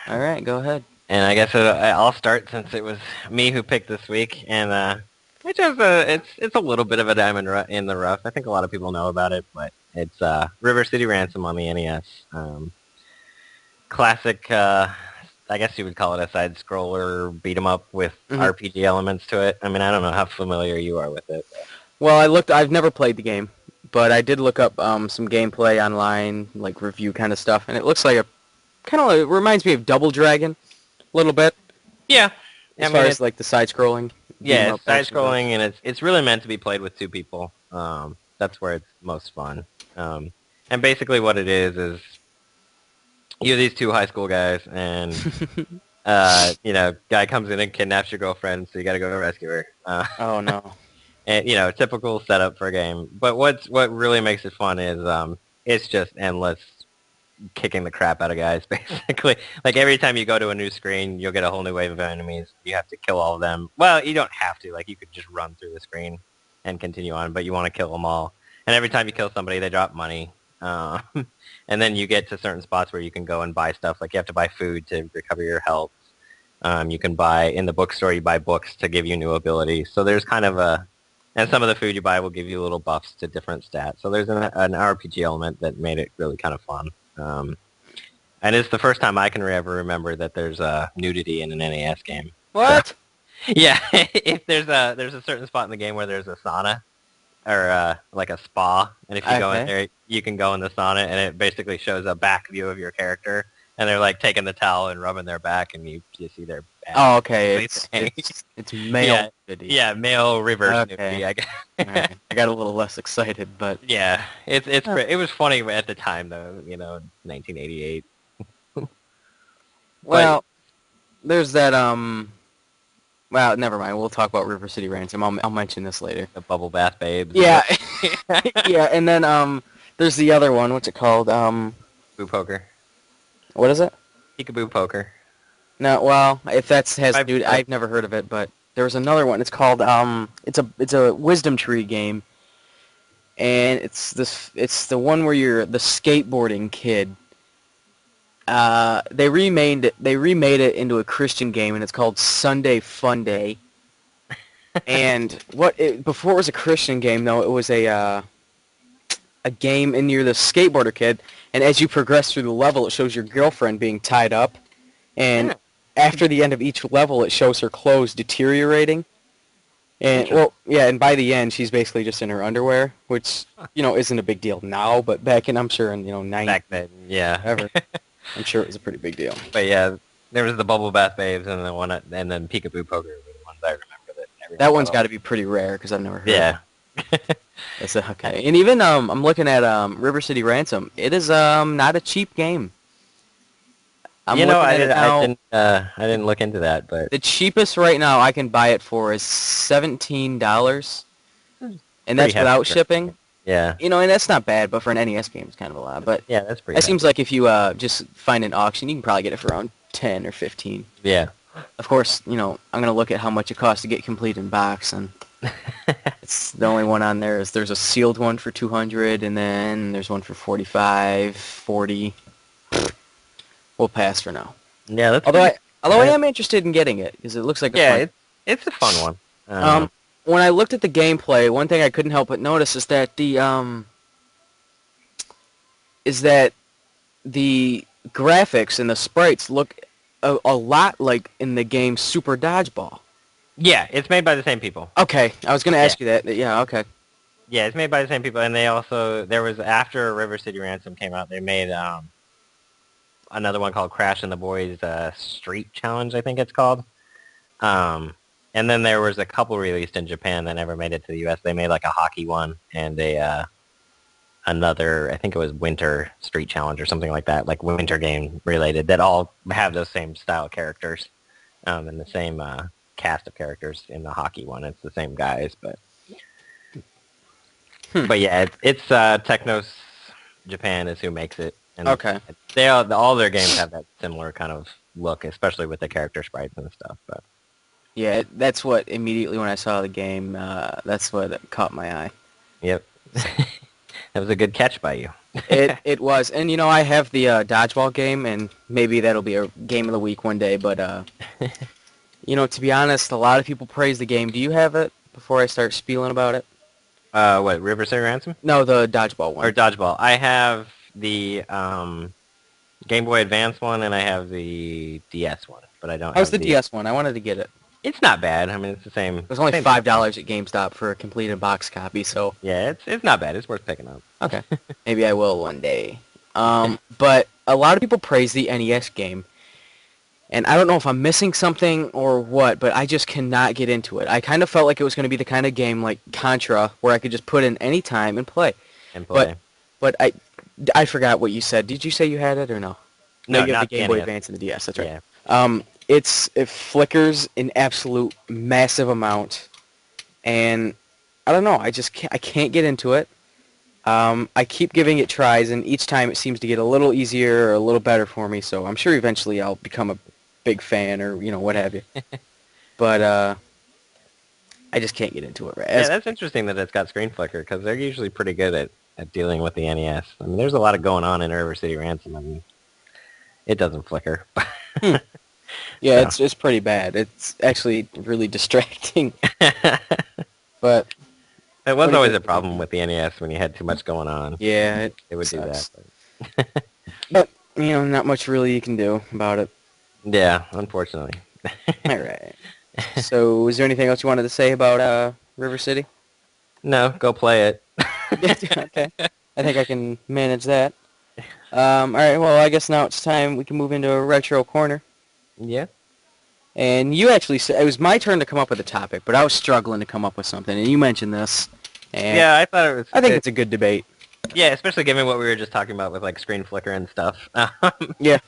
[SPEAKER 1] All right, go ahead.
[SPEAKER 2] And I guess I'll start since it was me who picked this week, and which is it's a little bit of a diamond in the rough. I think a lot of people know about it, but it's River City Ransom on the NES. Classic. I guess you would call it a side scroller beat 'em up with
[SPEAKER 1] Hmm.
[SPEAKER 2] RPG elements to it. I mean, I don't know how familiar you are with it.
[SPEAKER 1] Well, I've never played the game, but I did look up some gameplay online, like review kind of stuff, and it looks like it reminds me of Double Dragon a little bit,
[SPEAKER 2] Yeah, I
[SPEAKER 1] as far
[SPEAKER 2] mean,
[SPEAKER 1] as like the side-scrolling beat 'em
[SPEAKER 2] yeah,
[SPEAKER 1] up
[SPEAKER 2] it's side
[SPEAKER 1] action goes.
[SPEAKER 2] scrolling and it's really meant to be played with two people. That's where it's most fun. And basically what it is you have these two high school guys and guy comes in and kidnaps your girlfriend, so you got to go rescue her.
[SPEAKER 1] Oh no.
[SPEAKER 2] And typical setup for a game. But what really makes it fun is it's just endless kicking the crap out of guys, basically. Like every time you go to a new screen, you'll get a whole new wave of enemies. You have to kill all of them. Well, you don't have to. Like you could just run through the screen and continue on, but you want to kill them all. And every time you kill somebody, they drop money. Um, and then you get to certain spots where you can go and buy stuff. Like you have to buy food to recover your health. You can buy, in the bookstore, you buy books to give you new abilities. So there's kind of and some of the food you buy will give you little buffs to different stats. So there's an RPG element that made it really kind of fun. And it's the first time I can ever remember that there's nudity in an NES game. So
[SPEAKER 1] What?
[SPEAKER 2] yeah, if there's a certain spot in the game where there's a sauna or like a spa, and if you go in
[SPEAKER 1] Okay.
[SPEAKER 2] there, you can go in the sauna, and it basically shows a back view of your character, and they're like taking the towel and rubbing their back, and you see their back.
[SPEAKER 1] Oh, okay. It's male
[SPEAKER 2] Yeah,
[SPEAKER 1] nudity.
[SPEAKER 2] yeah, male reverse nudity,
[SPEAKER 1] Okay.
[SPEAKER 2] I guess.
[SPEAKER 1] All right. I got a little less excited, but
[SPEAKER 2] Yeah,
[SPEAKER 1] oh,
[SPEAKER 2] it was funny at the time though, 1988. But
[SPEAKER 1] well, there's that Well, never mind. We'll talk about River City Ransom. I'll mention this later.
[SPEAKER 2] The bubble bath babes.
[SPEAKER 1] Yeah, yeah, and then there's the other one. What's it called?
[SPEAKER 2] Boo poker.
[SPEAKER 1] What is it?
[SPEAKER 2] Peekaboo poker.
[SPEAKER 1] No, well, if that's has
[SPEAKER 2] I've,
[SPEAKER 1] dude,
[SPEAKER 2] I've,
[SPEAKER 1] I've never heard of it, but there was another one. It's called it's a wisdom tree game, and it's the one where you're the skateboarding kid. They remade it into a Christian game, and it's called Sunday Fun Day. And before it was a Christian game though, it was a game, and you're the skateboarder kid, and as you progress through the level, it shows your girlfriend being tied up, and
[SPEAKER 2] Yeah.
[SPEAKER 1] after the end of each level, it shows her clothes deteriorating. And well, yeah, and by the end, she's basically just in her underwear, which isn't a big deal now, but back in I'm sure in 90
[SPEAKER 2] Back then, yeah.
[SPEAKER 1] ever, I'm sure it was a pretty big deal.
[SPEAKER 2] But yeah, there was the bubble bath babes, and and then Peekaboo poker were the ones I remember that.
[SPEAKER 1] That one's got to be pretty rare because I've never heard.
[SPEAKER 2] Yeah.
[SPEAKER 1] That's okay. And even I'm looking at River City Ransom. It is not a cheap game.
[SPEAKER 2] I didn't look into that, but
[SPEAKER 1] The cheapest right now I can buy it for is $17, and that's
[SPEAKER 2] Pretty
[SPEAKER 1] without
[SPEAKER 2] hefty.
[SPEAKER 1] shipping.
[SPEAKER 2] yeah,
[SPEAKER 1] And that's not bad, but for an NES game, it's kind of a lot. But
[SPEAKER 2] yeah, that's pretty.
[SPEAKER 1] it seems like if you just find an auction, you can probably get it for around 10 or 15.
[SPEAKER 2] Yeah.
[SPEAKER 1] Of course, I'm gonna look at how much it costs to get complete in box, and it's the only one on there is there's a sealed one for 200, and then there's one for 45, 40. We'll pass for now.
[SPEAKER 2] Yeah, that's
[SPEAKER 1] Although
[SPEAKER 2] pretty-
[SPEAKER 1] I am interested in getting it because it looks like
[SPEAKER 2] it's a fun one.
[SPEAKER 1] when I looked at the gameplay, one thing I couldn't help but notice is that the graphics and the sprites look a lot like in the game Super Dodgeball.
[SPEAKER 2] Yeah, it's made by the same people.
[SPEAKER 1] Okay, I was gonna ask you that. Yeah, okay.
[SPEAKER 2] Yeah, it's made by the same people, and they also after River City Ransom came out, they made another one called Crash and the Boys Street Challenge, I think it's called. And then there was a couple released in Japan that never made it to the U.S. They made like a hockey one and another, I think it was Winter Street Challenge or something like that, like winter game related, that all have those same style characters and the same cast of characters in the hockey one. It's the same guys, but but yeah, it's Technos Japan is who makes it. And
[SPEAKER 1] Okay.
[SPEAKER 2] all their games have that similar kind of look, especially with the character sprites and stuff. But
[SPEAKER 1] Yeah, that's what immediately when I saw the game, that's what caught my eye.
[SPEAKER 2] yep, that was a good catch by you.
[SPEAKER 1] It was, and I have the dodgeball game, and maybe that'll be a game of the week one day. But to be honest, a lot of people praise the game. Do you have it? Before I start spieling about it.
[SPEAKER 2] What, River City Ransom
[SPEAKER 1] No, the dodgeball one.
[SPEAKER 2] or Dodgeball? I have the Game Boy Advance one, and I have the DS one, but I don't.
[SPEAKER 1] How's
[SPEAKER 2] have
[SPEAKER 1] the DS one? I wanted to get it.
[SPEAKER 2] It's not bad. I mean, it's the same.
[SPEAKER 1] It was only
[SPEAKER 2] same-
[SPEAKER 1] $5 at GameStop for a completed box copy, so
[SPEAKER 2] Yeah, it's not bad. It's worth picking up.
[SPEAKER 1] okay. Maybe I will one day. But a lot of people praise the NES game, and I don't know if I'm missing something or what, but I just cannot get into it. I kind of felt like it was going to be the kind of game like Contra, where I could just put in any time and play.
[SPEAKER 2] And play.
[SPEAKER 1] But I forgot what you said. Did you say you had it or no?
[SPEAKER 2] No,
[SPEAKER 1] you have
[SPEAKER 2] not
[SPEAKER 1] the Game Boy
[SPEAKER 2] NES.
[SPEAKER 1] Advance and the DS. That's right.
[SPEAKER 2] Yeah.
[SPEAKER 1] It flickers an absolute massive amount, and I don't know. I can't get into it. I keep giving it tries, and each time it seems to get a little easier or a little better for me. So I'm sure eventually I'll become a big fan or what have you. But I just can't get into it. Right?
[SPEAKER 2] Yeah, that's interesting that it's got screen flicker, because they're usually pretty good at dealing with the NES. I mean, there's a lot of going on in River City Ransom. I mean, it doesn't flicker.
[SPEAKER 1] Yeah, it's pretty bad. It's actually really distracting. But
[SPEAKER 2] It was always a problem with the NES when you had too much going on.
[SPEAKER 1] yeah,
[SPEAKER 2] It would do
[SPEAKER 1] sucks.
[SPEAKER 2] that.
[SPEAKER 1] But not much really you can do about it.
[SPEAKER 2] Yeah, unfortunately.
[SPEAKER 1] All right. So, is there anything else you wanted to say about River City?
[SPEAKER 2] No, go play it.
[SPEAKER 1] Okay. I think I can manage that. All right. Well, I guess now it's time we can move into a retro corner.
[SPEAKER 2] Yeah.
[SPEAKER 1] And you actually said it was my turn to come up with a topic, but I was struggling to come up with something, and you mentioned this. And
[SPEAKER 2] Yeah, I thought it was...
[SPEAKER 1] I think it's a good debate.
[SPEAKER 2] Yeah, especially given what we were just talking about with, like, screen flicker and stuff.
[SPEAKER 1] Yeah.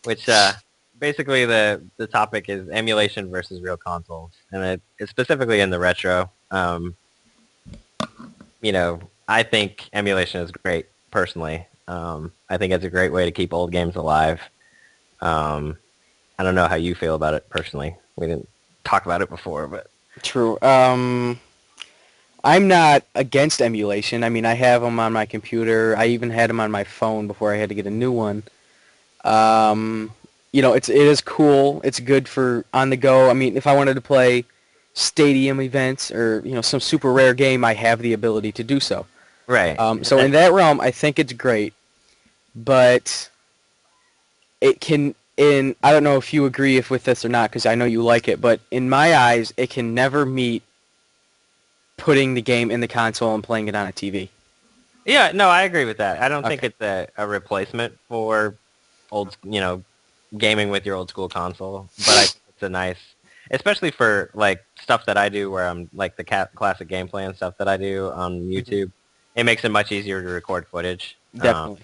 [SPEAKER 2] Which basically the topic is emulation versus real consoles, and it's specifically in the retro. You know, I think emulation is great personally. I think it's a great way to keep old games alive. Um, I don't know how you feel about it personally. We didn't talk about it before, but
[SPEAKER 1] True. I'm not against emulation. I mean, I have them on my computer. I even had them on my phone before I had to get a new one. Um, it is cool. It's good for on the go. I mean, if I wanted to play stadium events or some super rare game, I have the ability to do so.
[SPEAKER 2] right.
[SPEAKER 1] So in that realm, I think it's great, but it can. I don't know if you agree with this or not, because I know you like it, but in my eyes, it can never meet putting the game in the console and playing it on a TV.
[SPEAKER 2] Yeah, no, I agree with that. I don't think
[SPEAKER 1] Okay.
[SPEAKER 2] it's a replacement for gaming with your old school console, but I think it's a nice, especially for like stuff that I do where I'm like the classic gameplay and stuff that I do on
[SPEAKER 1] Hmm.
[SPEAKER 2] YouTube. It makes it much easier to record footage.
[SPEAKER 1] Definitely.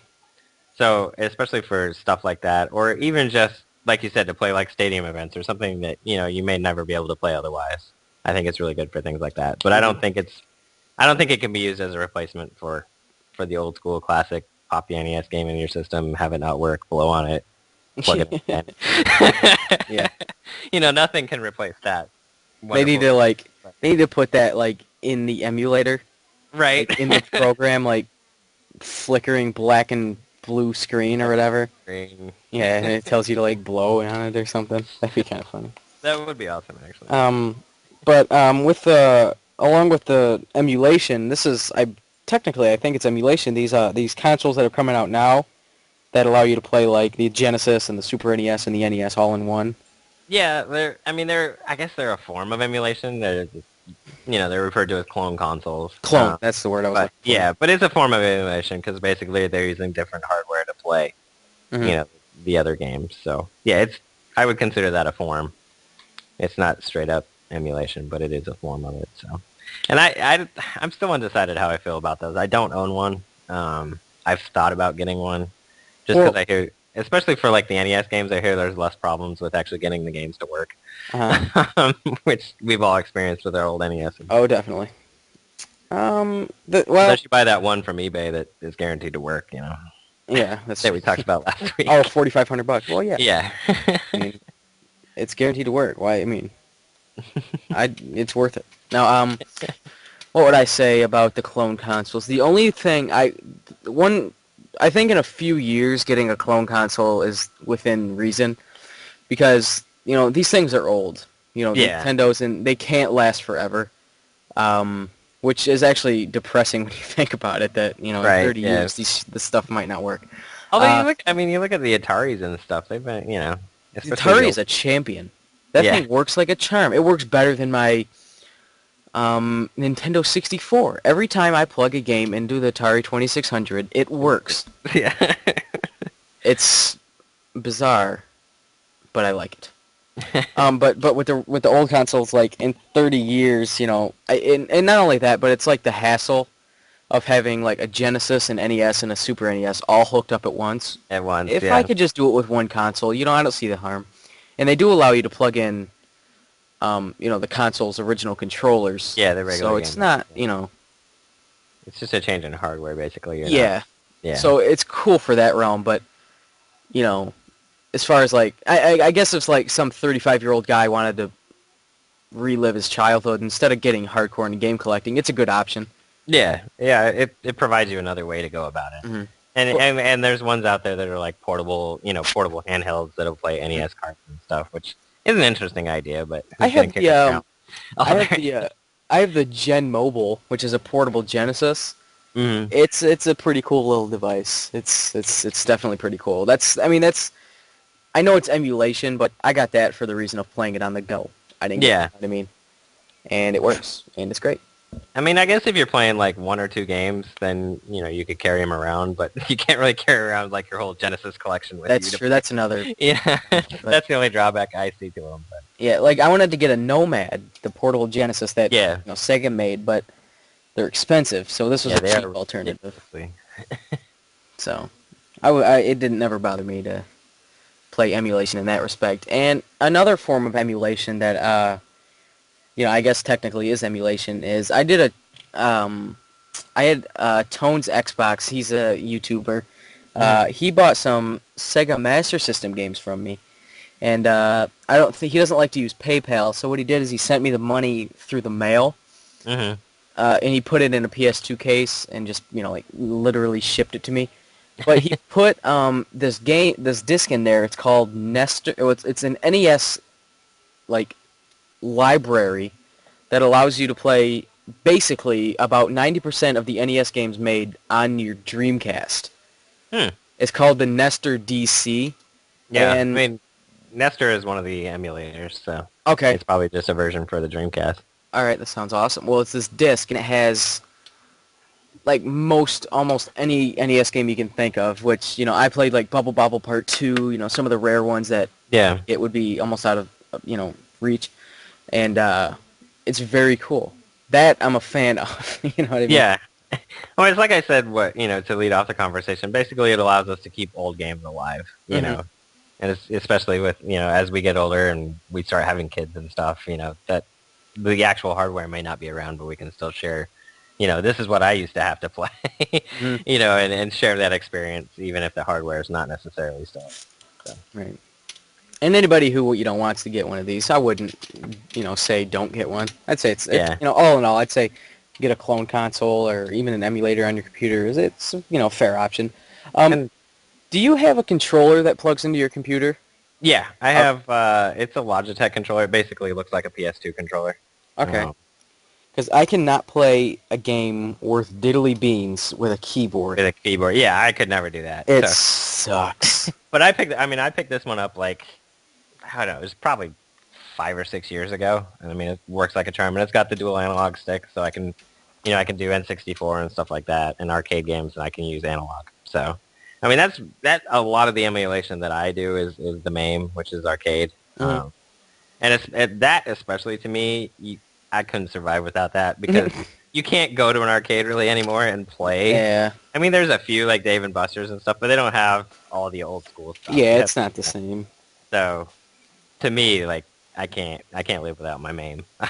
[SPEAKER 2] So especially for stuff like that, or even just like you said, to play like stadium events or something that you may never be able to play otherwise. I think it's really good for things like that. But
[SPEAKER 1] Hmm.
[SPEAKER 2] I don't think it can be used as a replacement for the old school classic pop the NES game in your system, have it not work, blow on it, plug it in
[SPEAKER 1] Yeah.
[SPEAKER 2] again. Nothing can replace that.
[SPEAKER 1] They need
[SPEAKER 2] Wonderful.
[SPEAKER 1] to put that in the emulator,
[SPEAKER 2] Right.
[SPEAKER 1] in the program, flickering black and blue screen or whatever.
[SPEAKER 2] Green.
[SPEAKER 1] Yeah, and it tells you to blow on it or something. That'd be kind of funny.
[SPEAKER 2] That would be awesome, actually.
[SPEAKER 1] But with the along with the emulation, this is I think it's emulation. These consoles that are coming out now that allow you to play the Genesis and the Super NES and the NES all in one.
[SPEAKER 2] Yeah, I guess they're a form of emulation. They're referred to as clone consoles.
[SPEAKER 1] Clone, that's the word I was
[SPEAKER 2] But
[SPEAKER 1] looking for.
[SPEAKER 2] yeah, but it's a form of emulation because basically they're using different hardware to play,
[SPEAKER 1] Hmm.
[SPEAKER 2] you know, the other games. So yeah, I would consider that a form. It's not straight up emulation, but it is a form of it. So, and I'm still undecided how I feel about those. I don't own one. I've thought about getting one just because
[SPEAKER 1] Well,
[SPEAKER 2] I hear, especially for like the NES games, I hear there's less problems with actually getting the games to work,
[SPEAKER 1] uh
[SPEAKER 2] which we've all experienced with our old NES.
[SPEAKER 1] oh, definitely.
[SPEAKER 2] Unless you buy that one from eBay that is guaranteed to work,
[SPEAKER 1] Yeah, that's
[SPEAKER 2] that we talked about last
[SPEAKER 1] oh,
[SPEAKER 2] week.
[SPEAKER 1] $4,500. Well, yeah.
[SPEAKER 2] Yeah.
[SPEAKER 1] I mean, it's guaranteed to work. Why? I mean, it's worth it. Now, what would I say about the clone consoles? The only thing I think in a few years getting a clone console is within reason because these things are old.
[SPEAKER 2] Yeah.
[SPEAKER 1] Nintendo's and they can't last forever. Which is actually depressing when you think about it. That in
[SPEAKER 2] Right.
[SPEAKER 1] 30
[SPEAKER 2] Yeah.
[SPEAKER 1] years this stuff might not work.
[SPEAKER 2] Although
[SPEAKER 1] Uh,
[SPEAKER 2] you look at the Ataris and stuff. They've been, especially the
[SPEAKER 1] Atari is
[SPEAKER 2] old.
[SPEAKER 1] a champion. That
[SPEAKER 2] Yeah.
[SPEAKER 1] thing works like a charm. It works better than my Nintendo 64. Every time I plug a game into the Atari 2600, it works.
[SPEAKER 2] Yeah.
[SPEAKER 1] It's bizarre, but I like it. But with the old consoles, in 30 years, and not only that, but it's the hassle of having a Genesis, an NES, and a Super NES all hooked up at once.
[SPEAKER 2] At once.
[SPEAKER 1] If I
[SPEAKER 2] Yeah.
[SPEAKER 1] could just do it with one console, I don't see the harm. And they do allow you to plug in, the console's original controllers.
[SPEAKER 2] Yeah. The regular
[SPEAKER 1] So
[SPEAKER 2] game.
[SPEAKER 1] it's not,
[SPEAKER 2] It's just a change in hardware, basically. You're not.
[SPEAKER 1] yeah.
[SPEAKER 2] Yeah.
[SPEAKER 1] So it's cool for that realm, but you know, as far as I guess if some 35-year-old guy wanted to relive his childhood instead of getting hardcore into game collecting, it's a good option.
[SPEAKER 2] Yeah. Yeah. It provides you another way to go about it.
[SPEAKER 1] Hmm.
[SPEAKER 2] And there's ones out there that are like portable, portable handhelds that'll play NES cards and stuff, which is an interesting idea. But
[SPEAKER 1] I
[SPEAKER 2] who's gonna
[SPEAKER 1] have
[SPEAKER 2] kick
[SPEAKER 1] the
[SPEAKER 2] us out?
[SPEAKER 1] I
[SPEAKER 2] Oh,
[SPEAKER 1] have the I have the Gen Mobile, which is a portable Genesis.
[SPEAKER 2] mm-hmm.
[SPEAKER 1] It's a pretty cool little device. It's definitely pretty cool. That's I know it's emulation, but I got that for the reason of playing it on the go. I didn't get
[SPEAKER 2] Yeah.
[SPEAKER 1] what I mean, and it works, and it's great.
[SPEAKER 2] I mean, I guess if you're playing like one or two games, then you could carry them around, but you can't really carry around like your whole Genesis collection with
[SPEAKER 1] That's
[SPEAKER 2] you.
[SPEAKER 1] true. That's another.
[SPEAKER 2] Yeah,
[SPEAKER 1] But
[SPEAKER 2] that's the only drawback I see to them. But
[SPEAKER 1] yeah, I wanted to get a Nomad, the portable Genesis that
[SPEAKER 2] yeah,
[SPEAKER 1] Sega made, but they're expensive, so this was
[SPEAKER 2] yeah,
[SPEAKER 1] a
[SPEAKER 2] they
[SPEAKER 1] cheap
[SPEAKER 2] are
[SPEAKER 1] alternative.
[SPEAKER 2] ridiculously.
[SPEAKER 1] So, it didn't never bother me to play emulation in that respect. And another form of emulation that I guess technically is emulation is I had Tone's Xbox. He's a YouTuber. He bought some Sega Master System games from me, and I don't think he doesn't like to use PayPal. So what he did is he sent me the money through the mail,
[SPEAKER 2] Mm-hmm.
[SPEAKER 1] and he put it in a PS2 case and just like literally shipped it to me. But he put this disc in there. It's called Nestor. It's an NES like library that allows you to play basically about 90% of the NES games made on your Dreamcast.
[SPEAKER 2] Hmm.
[SPEAKER 1] It's called the Nestor DC.
[SPEAKER 2] Yeah, I
[SPEAKER 1] And
[SPEAKER 2] mean, Nestor is one of the emulators, so
[SPEAKER 1] okay,
[SPEAKER 2] it's probably just a version for the Dreamcast.
[SPEAKER 1] all right, that sounds awesome. Well, it's this disc and it has like almost any NES game you can think of, which I played like Bubble Bobble Part 2, some of the rare ones that
[SPEAKER 2] Yeah.
[SPEAKER 1] it would be almost out of reach, and it's very cool. That I'm a fan of. You know what I mean?
[SPEAKER 2] Yeah. Well, it's like I said, to lead off the conversation, basically it allows us to keep old games alive, and especially with, as we get older and we start having kids and stuff, that the actual hardware may not be around, but we can still share, this is what I used to have to play,
[SPEAKER 1] Mhm.
[SPEAKER 2] and share that experience, even if the hardware is not necessarily still. So.
[SPEAKER 1] Right. And anybody who wants to get one of these, I wouldn't say don't get one. I'd say it's
[SPEAKER 2] Yeah.
[SPEAKER 1] all in all, I'd say get a clone console or even an emulator on your computer. It's a fair option.
[SPEAKER 2] And
[SPEAKER 1] Do you have a controller that plugs into your computer?
[SPEAKER 2] yeah, I have, it's a Logitech controller. It basically looks like a PS2 controller.
[SPEAKER 1] Okay. Because I cannot play a game worth diddly beans with a keyboard.
[SPEAKER 2] With a keyboard. Yeah, I could never do that.
[SPEAKER 1] It
[SPEAKER 2] So.
[SPEAKER 1] sucks.
[SPEAKER 2] But I picked this one up like, I don't know, it was probably 5 or 6 years ago. And I mean, it works like a charm. And it's got the dual analog stick, so I can do N64 and stuff like that, and arcade games, and I can use analog. So, I mean, that's a lot of the emulation that I do is the MAME, which is arcade.
[SPEAKER 1] Mhm.
[SPEAKER 2] And that, especially to me, I couldn't survive without that because you can't go to an arcade really anymore and play.
[SPEAKER 1] Yeah.
[SPEAKER 2] I mean, there's a few like Dave and Buster's and stuff, but they don't have all the old school stuff.
[SPEAKER 1] Yeah, it's not the same.
[SPEAKER 2] So, to me, like, I can't live without my MAME.
[SPEAKER 1] I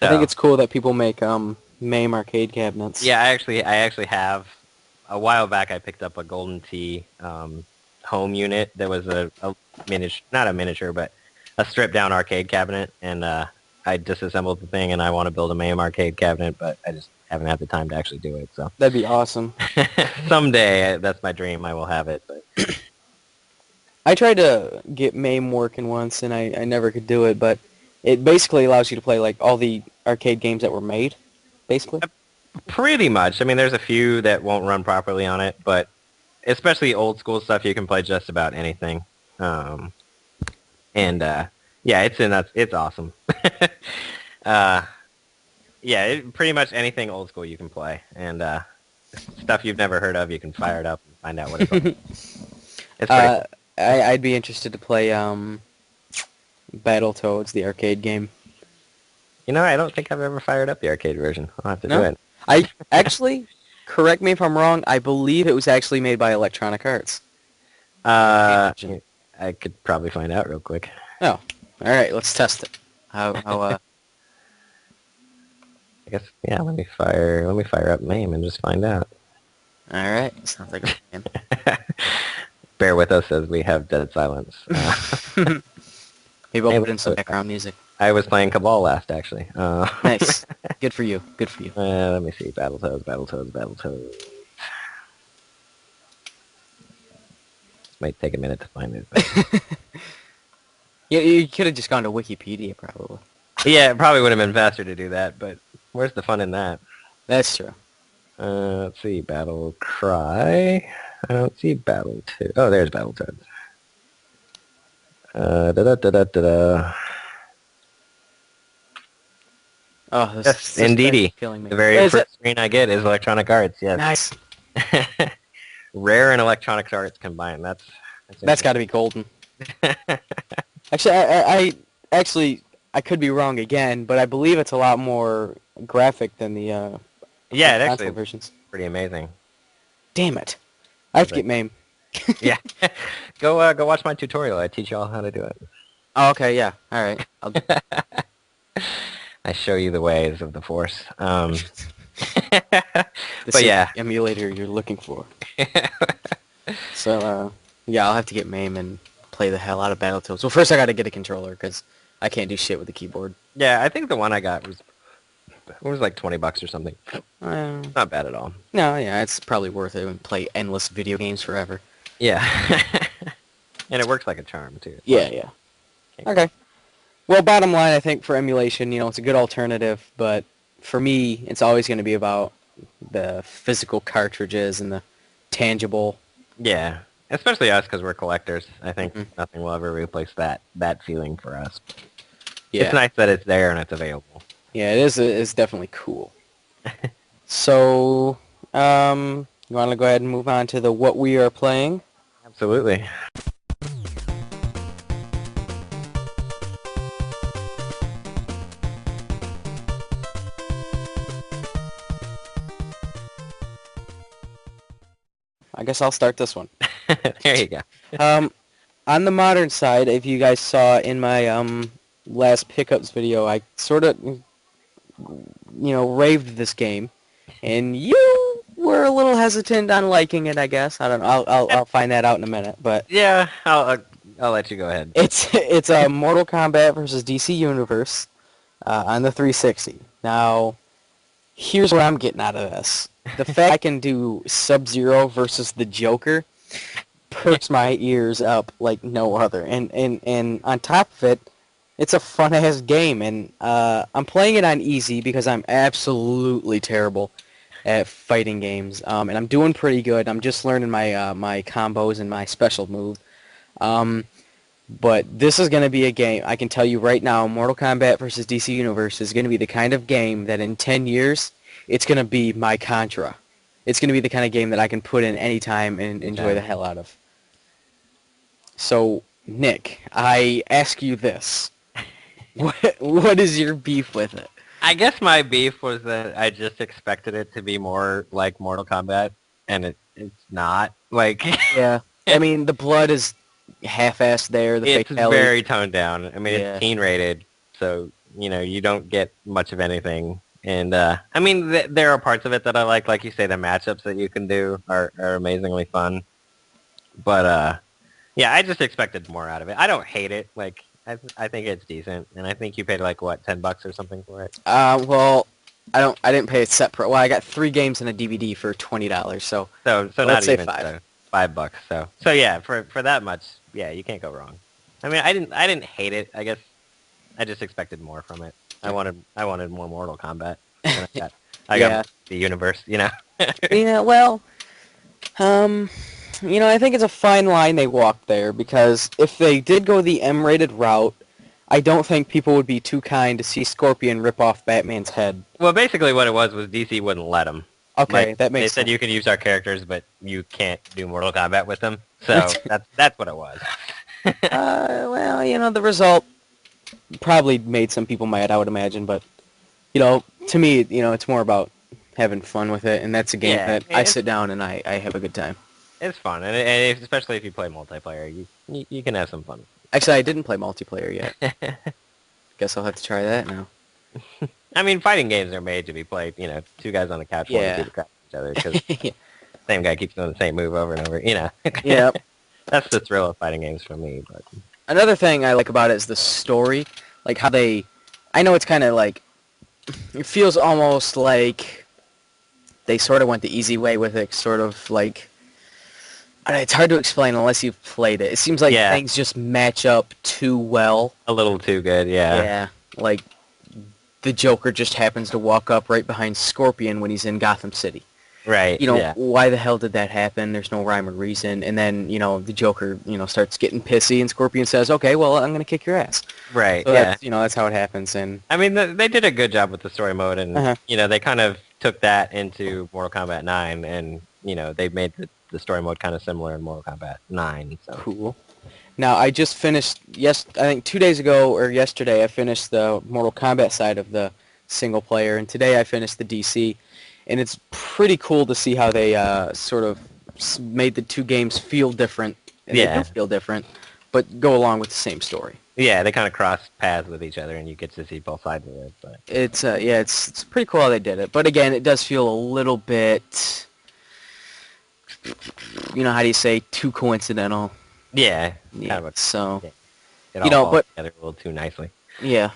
[SPEAKER 1] think it's cool that people make MAME arcade cabinets.
[SPEAKER 2] Yeah, I actually have. A while back, I picked up a Golden Tee home unit that was a miniature, not a miniature, but a stripped down arcade cabinet, and I disassembled the thing, and I want to build a MAME arcade cabinet, but I just haven't had the time to actually do it. So
[SPEAKER 1] That'd be awesome.
[SPEAKER 2] someday, that's my dream. I will have it. But
[SPEAKER 1] I tried to get MAME working once, and I never could do it, but it basically allows you to play like all the arcade games that were made, basically.
[SPEAKER 2] pretty much. I mean, there's a few that won't run properly on it, but especially old school stuff, you can play just about anything. Yeah, it's awesome. Yeah, pretty much anything old school you can play, and stuff you've never heard of, you can fire it up and find out what it's like. It's pretty cool.
[SPEAKER 1] I'd be interested to play Battletoads, the arcade game.
[SPEAKER 2] I don't think I've ever fired up the arcade version. I'll have to do it.
[SPEAKER 1] I actually, correct me if I'm wrong, I believe it was actually made by Electronic Arts.
[SPEAKER 2] I could probably find out real quick.
[SPEAKER 1] Oh, all right, let's test it. How
[SPEAKER 2] I guess, yeah, let me fire up MAME and just find out.
[SPEAKER 1] All right, sounds like a plan.
[SPEAKER 2] Bear with us as we have dead silence.
[SPEAKER 1] Maybe I'll put in some background music.
[SPEAKER 2] I was playing Cabal last, actually.
[SPEAKER 1] Nice. Good for you. Good for you.
[SPEAKER 2] Let me see. Battletoads. Might take a minute to find it.
[SPEAKER 1] Yeah, you could have just gone to Wikipedia, probably.
[SPEAKER 2] Yeah, it probably would have been faster to do that, but where's the fun in that?
[SPEAKER 1] That's true.
[SPEAKER 2] Let's see. Battle Cry. I don't see Battletoads. Oh, there's Battletoads.
[SPEAKER 1] Oh, this
[SPEAKER 2] Yes,
[SPEAKER 1] is
[SPEAKER 2] indeedy.
[SPEAKER 1] killing me.
[SPEAKER 2] The very
[SPEAKER 1] Is
[SPEAKER 2] first
[SPEAKER 1] it?
[SPEAKER 2] screen I get is Electronic Arts. Yes.
[SPEAKER 1] Nice.
[SPEAKER 2] Rare and Electronic Arts combined.
[SPEAKER 1] That's got to be golden. Actually, I could be wrong again, but I believe it's a lot more graphic than the
[SPEAKER 2] yeah, it
[SPEAKER 1] console
[SPEAKER 2] actually
[SPEAKER 1] versions.
[SPEAKER 2] pretty amazing.
[SPEAKER 1] Damn it! I have to get MAME.
[SPEAKER 2] Yeah. Go watch my tutorial. I teach you all how to do it.
[SPEAKER 1] Oh, okay, yeah. All right.
[SPEAKER 2] I show you the ways of the Force.
[SPEAKER 1] This
[SPEAKER 2] But
[SPEAKER 1] is
[SPEAKER 2] yeah.
[SPEAKER 1] the emulator you're looking for. So, yeah, I'll have to get MAME and play the hell out of Battletoads. Well, first I got to get a controller because I can't do shit with the keyboard.
[SPEAKER 2] Yeah, I think the one I got was like $20 or something.
[SPEAKER 1] Uh,
[SPEAKER 2] Not bad at all.
[SPEAKER 1] no, yeah, it's probably worth it and play endless video games forever.
[SPEAKER 2] Yeah. And it works like a charm too. It's
[SPEAKER 1] Yeah,
[SPEAKER 2] fun.
[SPEAKER 1] yeah.
[SPEAKER 2] Can't go
[SPEAKER 1] Okay. Well, bottom line, I think for emulation, it's a good alternative, but for me, it's always going to be about the physical cartridges and the tangible.
[SPEAKER 2] Yeah, especially us because we're collectors. I think
[SPEAKER 1] Mhm.
[SPEAKER 2] nothing will ever replace that feeling for us. It's
[SPEAKER 1] Yeah.
[SPEAKER 2] nice that it's there and it's available.
[SPEAKER 1] Yeah, it is. It's definitely cool. So, you want to go ahead and move on to the what we are playing?
[SPEAKER 2] Absolutely.
[SPEAKER 1] I guess I'll start this one.
[SPEAKER 2] There you go.
[SPEAKER 1] Um, on the modern side, if you guys saw in my last pickups video, I sort of raved this game, and you were a little hesitant on liking it. I guess I don't know. I'll find that out in a minute. But
[SPEAKER 2] Yeah, I'll let you go ahead.
[SPEAKER 1] it's a Mortal Kombat versus DC Universe on the 360. Now, here's what I'm getting out of this: the fact I can do Sub-Zero versus the Joker perks my ears up like no other. And on top of it, it's a fun-ass game, and I'm playing it on easy because I'm absolutely terrible at fighting games, and I'm doing pretty good. I'm just learning my combos and my special move. Um, but this is going to be a game, I can tell you right now, Mortal Kombat versus DC Universe is going to be the kind of game that in 10 years, it's going to be my Contra. It's going to be the kind of game that I can put in any time and enjoy the hell out of. So, Nick, I ask you this. What is your beef with it?
[SPEAKER 2] I guess my beef was that I just expected it to be more like Mortal Kombat, and it's not. Like,
[SPEAKER 1] Yeah. I mean, the blood is half-assed there, the
[SPEAKER 2] it's
[SPEAKER 1] fatality.
[SPEAKER 2] very toned down. I mean,
[SPEAKER 1] Yeah.
[SPEAKER 2] it's teen rated, so you don't get much of anything. And I mean, there are parts of it that I like you say, the matchups that you can do are amazingly fun. But yeah, I just expected more out of it. I don't hate it. Like, I think it's decent, and I think you paid like what, $10 or something for it.
[SPEAKER 1] Well, I didn't pay a separate. Well, I got 3 games and a DVD for $20. So
[SPEAKER 2] So
[SPEAKER 1] let's
[SPEAKER 2] not
[SPEAKER 1] say
[SPEAKER 2] even
[SPEAKER 1] 5.
[SPEAKER 2] so $5. So yeah, for that much, yeah, you can't go wrong. I mean, I didn't hate it. I guess I just expected more from it. I wanted more Mortal Kombat. And I
[SPEAKER 1] Yeah.
[SPEAKER 2] got the universe,
[SPEAKER 1] Yeah. Well, I think it's a fine line they walked there, because if they did go the M-rated route, I don't think people would be too kind to see Scorpion rip off Batman's head.
[SPEAKER 2] Well, basically what it was DC wouldn't let them.
[SPEAKER 1] Okay,
[SPEAKER 2] Like,
[SPEAKER 1] that makes
[SPEAKER 2] they
[SPEAKER 1] sense.
[SPEAKER 2] said you can use our characters, but you can't do Mortal Kombat with them. So that's what it was.
[SPEAKER 1] Well, the result probably made some people mad, I would imagine, but, to me, it's more about having fun with it, and that's a game that I sit down and I have a good time.
[SPEAKER 2] It's fun, and especially if you play multiplayer, you can have some fun.
[SPEAKER 1] Actually, I didn't play multiplayer yet. Guess I'll have to try that now.
[SPEAKER 2] I mean, fighting games are made to be played, 2 guys on the couch want to beat the crap out of each other because
[SPEAKER 1] Yeah.
[SPEAKER 2] same guy keeps doing the same move over and over,
[SPEAKER 1] Yep.
[SPEAKER 2] That's the thrill of fighting games for me. But
[SPEAKER 1] Another thing I like about it is the story, like how I know it's kind of like, it feels almost like they sort of went the easy way with it, sort of like, I don't know, it's hard to explain unless you've played it. It seems like things just match up too well.
[SPEAKER 2] A little too good, yeah.
[SPEAKER 1] Yeah, like the Joker just happens to walk up right behind Scorpion when he's in Gotham City.
[SPEAKER 2] Right.
[SPEAKER 1] Why the hell did that happen? There's no rhyme or reason. And then, the Joker, starts getting pissy, and Scorpion says, okay, well, I'm going to kick your ass.
[SPEAKER 2] Right,
[SPEAKER 1] So
[SPEAKER 2] yeah.
[SPEAKER 1] that's how it happens. And
[SPEAKER 2] I mean, they did a good job with the story mode, and, they kind of took that into Mortal Kombat 9, and, they made the story mode kind of similar in Mortal Kombat 9. So.
[SPEAKER 1] Cool. Now, I just finished, I think 2 days ago or yesterday, I finished the Mortal Kombat side of the single player, and today I finished the DC. And it's pretty cool to see how they sort of made the two games feel different. And they
[SPEAKER 2] Yeah.
[SPEAKER 1] do feel different, but go along with the same story.
[SPEAKER 2] Yeah, they kind of cross paths with each other, and you get to see both sides of it. But
[SPEAKER 1] It's pretty cool how they did it. But again, it does feel a little bit, how do you say, too coincidental.
[SPEAKER 2] yeah,
[SPEAKER 1] Yeah.
[SPEAKER 2] kind of a,
[SPEAKER 1] So,
[SPEAKER 2] yeah, it all falls
[SPEAKER 1] but
[SPEAKER 2] together a little too nicely.
[SPEAKER 1] yeah.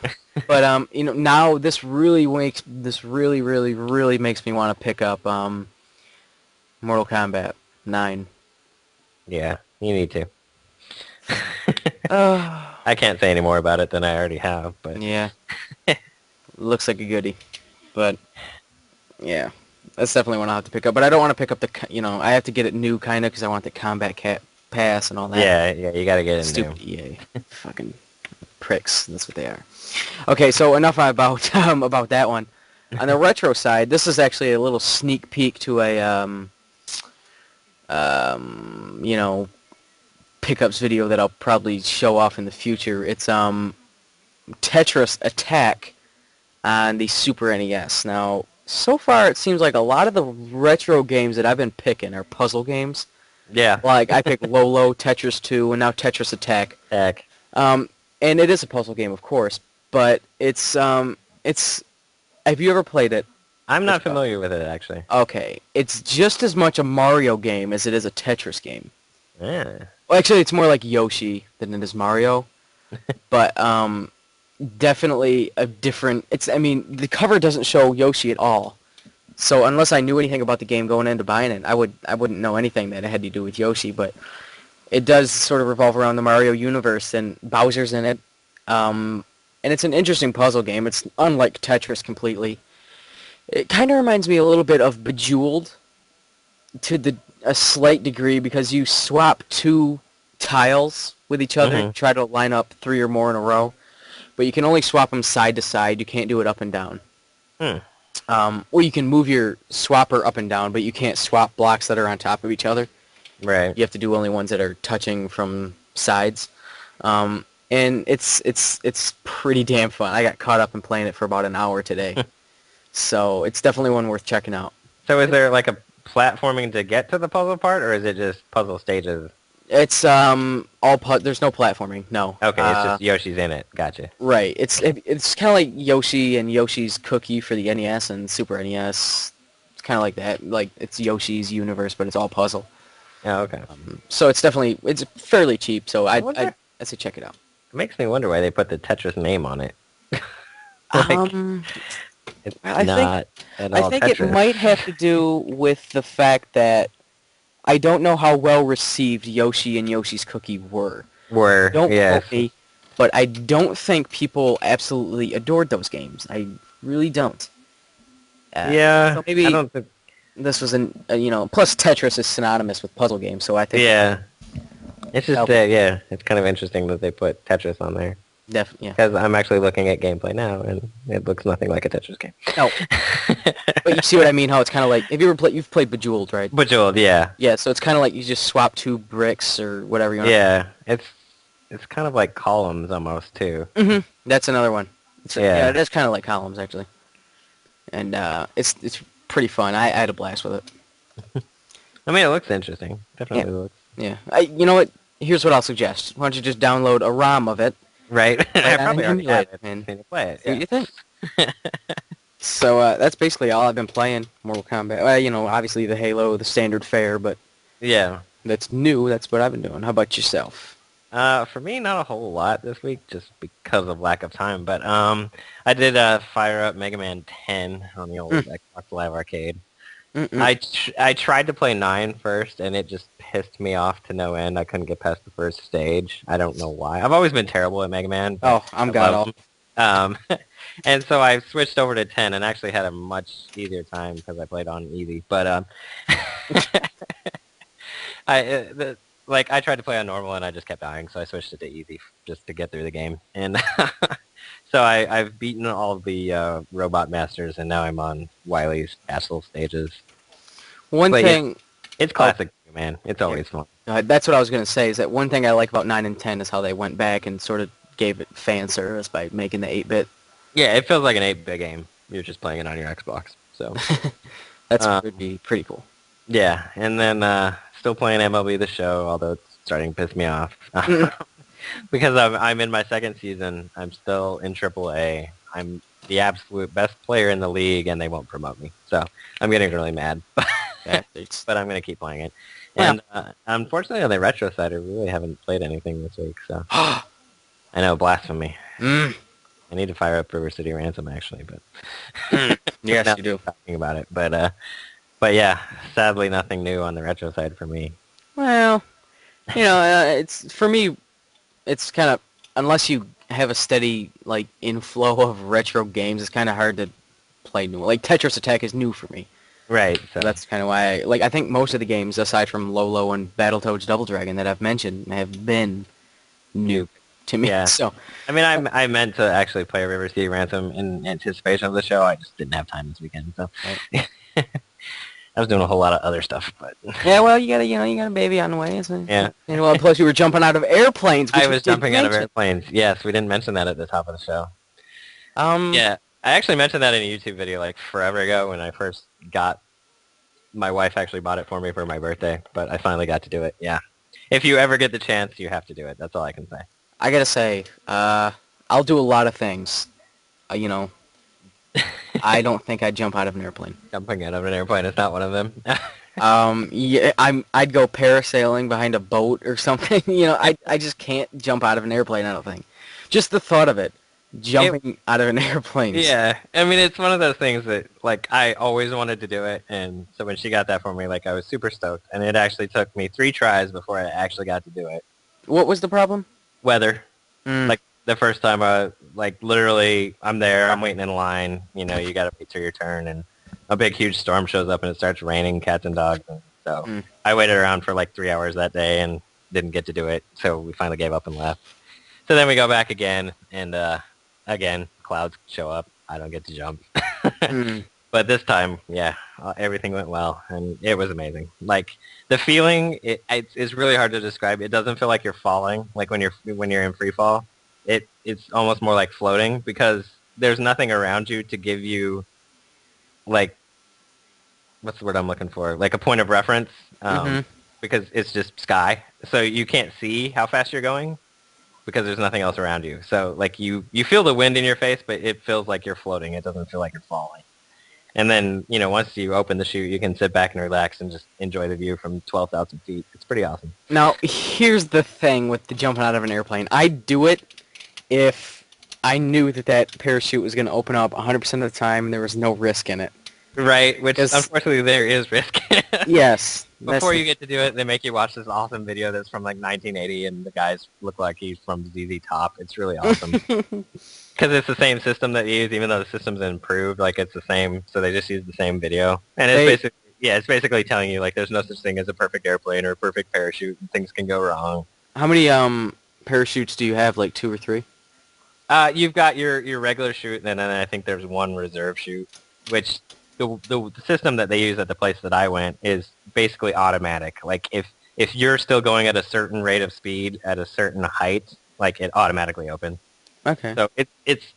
[SPEAKER 1] But now this really really makes me want to pick up Mortal Kombat 9.
[SPEAKER 2] Yeah, you need to.
[SPEAKER 1] Uh,
[SPEAKER 2] I can't say any more about it than I already have, but
[SPEAKER 1] yeah. Looks like a goodie. But yeah, that's definitely one I'll have to pick up. But I don't want to pick up I have to get it new kind of because I want the Combat Cat Pass and all that.
[SPEAKER 2] yeah, you got to get it
[SPEAKER 1] Stupid
[SPEAKER 2] new.
[SPEAKER 1] EA. Fucking pricks. That's what they are. Okay, so enough about that one. On the retro side, this is actually a little sneak peek to a pickups video that I'll probably show off in the future. It's Tetris Attack on the Super NES. Now, so far it seems like a lot of the retro games that I've been picking are puzzle games.
[SPEAKER 2] Yeah.
[SPEAKER 1] Like I picked Lolo, Tetris 2, and now Tetris Attack.
[SPEAKER 2] Heck.
[SPEAKER 1] And it is a puzzle game, of course, but it's have you ever played it?
[SPEAKER 2] I'm not familiar with it, actually.
[SPEAKER 1] Okay, it's just as much a Mario game as it is a Tetris game.
[SPEAKER 2] Yeah.
[SPEAKER 1] Well, actually, it's more like Yoshi than it is Mario, but definitely a different. The cover doesn't show Yoshi at all, so unless I knew anything about the game going into buying it, I wouldn't know anything that it had to do with Yoshi. But it does sort of revolve around the Mario universe, and Bowser's in it, and it's an interesting puzzle game. It's unlike Tetris completely. It kind of reminds me a little bit of Bejeweled to a slight degree because you swap two tiles with each other and try to line up 3 or more in a row, but you can only swap them side to side. You can't do it up and down. Or you can move your swapper up and down, but you can't swap blocks that are on top of each other.
[SPEAKER 2] Right.
[SPEAKER 1] You have to do only ones that are touching from sides. And it's pretty damn fun. I got caught up in playing it for about an hour today. So it's definitely one worth checking out.
[SPEAKER 2] So is there like a platforming to get to the puzzle part, or is it just puzzle stages?
[SPEAKER 1] It's there's no platforming. No.
[SPEAKER 2] Okay, it's just Yoshi's in it. Gotcha.
[SPEAKER 1] Right. It's kind of like Yoshi and Yoshi's Cookie for the NES and Super NES. It's kind of like that. Like it's Yoshi's universe, but it's all puzzle.
[SPEAKER 2] Oh, okay.
[SPEAKER 1] So it's fairly cheap. So I say check it out.
[SPEAKER 2] It makes me wonder why they put the Tetris name on it. It's
[SPEAKER 1] I
[SPEAKER 2] not at all
[SPEAKER 1] think
[SPEAKER 2] Tetris.
[SPEAKER 1] it might have to do with the fact that I don't know how well received Yoshi and Yoshi's Cookie were. Don't quote me, but I don't think people absolutely adored those games. I really don't. So maybe
[SPEAKER 2] I don't think...
[SPEAKER 1] this was plus Tetris is synonymous with puzzle games, so I think
[SPEAKER 2] it's just it's kind of interesting that they put Tetris on there.
[SPEAKER 1] Definitely, yeah.
[SPEAKER 2] Because I'm actually looking at gameplay now, and it looks nothing like a Tetris game.
[SPEAKER 1] No. But you see what I mean? How it's kind of like, you've played Bejeweled, right?
[SPEAKER 2] Bejeweled, yeah.
[SPEAKER 1] Yeah, so it's kind of like you just swap 2 bricks or whatever you want.
[SPEAKER 2] Yeah, it's kind of like columns almost, too.
[SPEAKER 1] Mm-hmm. That's another one. It is kind of like columns, actually. And it's pretty fun. I had a blast with it.
[SPEAKER 2] I mean, it looks interesting. Definitely looks.
[SPEAKER 1] Yeah. You know what? Here's what I'll suggest. Why don't you just download a ROM of it?
[SPEAKER 2] Right. I probably already have it.
[SPEAKER 1] And
[SPEAKER 2] Play it.
[SPEAKER 1] see what you think. So that's basically all I've been playing. Mortal Kombat. Obviously the Halo, the standard fare, but
[SPEAKER 2] Yeah.
[SPEAKER 1] that's new. That's what I've been doing. How about yourself?
[SPEAKER 2] For me, not a whole lot this week, just because of lack of time. But I did fire up Mega Man 10 on the old Xbox Live Arcade. I tried to play 9 first, and it just pissed me off to no end. I couldn't get past the first stage. I don't know why. I've always been terrible at Mega Man.
[SPEAKER 1] Oh, I'm god awful.
[SPEAKER 2] And so I switched over to 10 and actually had a much easier time because I played on easy. But I tried to play on normal and I just kept dying, so I switched it to easy just to get through the game. And so I've beaten all of the Robot Masters, and now I'm on Wily's castle stages. It's classic, man. It's always fun.
[SPEAKER 1] That's what I was going to say, is that one thing I like about 9 and 10 is how they went back and sort of gave it fan service by making the 8-bit.
[SPEAKER 2] Yeah, it feels like an 8-bit game. You're just playing it on your Xbox. So
[SPEAKER 1] That would be pretty cool.
[SPEAKER 2] Yeah, and then still playing MLB The Show, although it's starting to piss me off. Because I'm in my second season. I'm still in AAA. I'm the absolute best player in the league, and they won't promote me. So I'm getting really mad.
[SPEAKER 1] Bastards.
[SPEAKER 2] But I'm going to keep playing it.
[SPEAKER 1] Well.
[SPEAKER 2] And unfortunately, on the retro side, I really haven't played anything this week. So I know, blasphemy. I need to fire up River City Ransom, actually. But
[SPEAKER 1] Yes, you do.
[SPEAKER 2] talking about it. But yeah, sadly, nothing new on the retro side for me.
[SPEAKER 1] Well, it's for me. It's kind of, unless you have a steady like inflow of retro games, it's kind of hard to play new. Like Tetris Attack is new for me.
[SPEAKER 2] Right.
[SPEAKER 1] So that's kind of why I think most of the games, aside from Lolo and Battletoads Double Dragon that I've mentioned, have been new to me.
[SPEAKER 2] Yeah.
[SPEAKER 1] So
[SPEAKER 2] I mean, I meant to actually play River City Ransom in anticipation of the show. I just didn't have time this weekend, so
[SPEAKER 1] right.
[SPEAKER 2] I was doing a whole lot of other stuff. But
[SPEAKER 1] yeah, well, you got a baby on the way, isn't it?
[SPEAKER 2] Yeah.
[SPEAKER 1] And well, plus you were jumping out of airplanes. Which
[SPEAKER 2] I was jumping out of airplanes. Yes, we didn't mention that at the top of the show. Yeah, I actually mentioned that in a YouTube video like forever ago when I first got. My wife actually bought it for me for my birthday, but I finally got to do it. Yeah. If you ever get the chance, you have to do it. That's all I can say.
[SPEAKER 1] I gotta say, I'll do a lot of things. I don't think I'd jump out of an airplane.
[SPEAKER 2] Jumping out of an airplane is not one of them.
[SPEAKER 1] Yeah, I'd go parasailing behind a boat or something. I just can't jump out of an airplane, I don't think. Just the thought of it, jumping out of an airplane.
[SPEAKER 2] Yeah, I mean, it's one of those things that, like, I always wanted to do it, and so when she got that for me, like, I was super stoked, and it actually took me 3 tries before I actually got to do it.
[SPEAKER 1] What was the problem?
[SPEAKER 2] Weather. Like, the first time, literally, I'm there, I'm waiting in line, you gotta wait till your turn, and a big, huge storm shows up, and it starts raining cats and dogs, and so I waited around for, 3 hours that day, and didn't get to do it, so we finally gave up and left. So then we go back again, and, again, clouds show up, I don't get to jump. But this time, yeah, everything went well, and it was amazing. Like, the feeling, it's really hard to describe. It doesn't feel like you're falling, like when you're in free fall. It's almost more like floating, because there's nothing around you to give you, like, what's the word I'm looking for? Like a point of reference, because it's just sky. So you can't see how fast you're going, because there's nothing else around you. So, like, you feel the wind in your face, but it feels like you're floating. It doesn't feel like you're falling. And then, once you open the chute, you can sit back and relax and just enjoy the view from 12,000 feet. It's pretty awesome.
[SPEAKER 1] Now, here's the thing with the jumping out of an airplane. I'd do it if I knew that parachute was going to open up 100% of the time and there was no risk in it.
[SPEAKER 2] Right, which unfortunately there is risk.
[SPEAKER 1] Yes.
[SPEAKER 2] Before you get to do it, they make you watch this awesome video that's from 1980, and the guys look like he's from ZZ Top. It's really awesome. Because it's the same system that you use, even though the system's improved. Like, it's the same, so they just use the same video. And it's basically telling you, like, there's no such thing as a perfect airplane or a perfect parachute, and things can go wrong.
[SPEAKER 1] How many parachutes do you have, like 2 or 3?
[SPEAKER 2] You've got your regular chute, and then I think there's one reserve chute, which the system that they use at the place that I went is basically automatic. Like, if you're still going at a certain rate of speed at a certain height, like, it automatically opens.
[SPEAKER 1] Okay.
[SPEAKER 2] So it's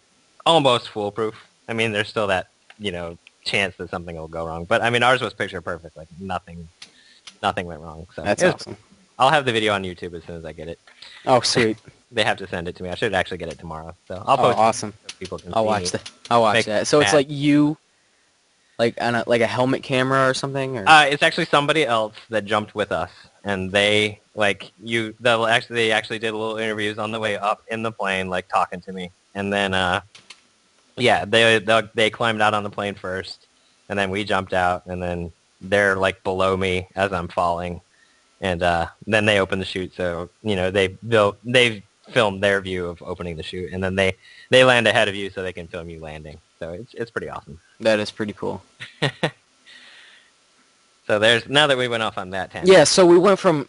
[SPEAKER 2] almost foolproof. I mean, there's still that, chance that something will go wrong. But, I mean, ours was picture perfect. Like, nothing went wrong. So
[SPEAKER 1] that's awesome.
[SPEAKER 2] I'll have the video on YouTube as soon as I get it.
[SPEAKER 1] Oh, sweet.
[SPEAKER 2] They have to send it to me. I should actually get it tomorrow. So I'll post
[SPEAKER 1] awesome.
[SPEAKER 2] it so people can
[SPEAKER 1] I'll watch that. So it's like you, like on a helmet camera or something? Or?
[SPEAKER 2] It's actually somebody else that jumped with us. And they, they actually did little interviews on the way up in the plane, like, talking to me. And then, they climbed out on the plane first, and then we jumped out, and then they're, like, below me as I'm falling. And then they opened the chute, so, they filmed their view of opening the chute, and then they land ahead of you so they can film you landing. So it's pretty awesome.
[SPEAKER 1] That is pretty cool.
[SPEAKER 2] So now that we went off on that tangent.
[SPEAKER 1] Yeah, so we went from,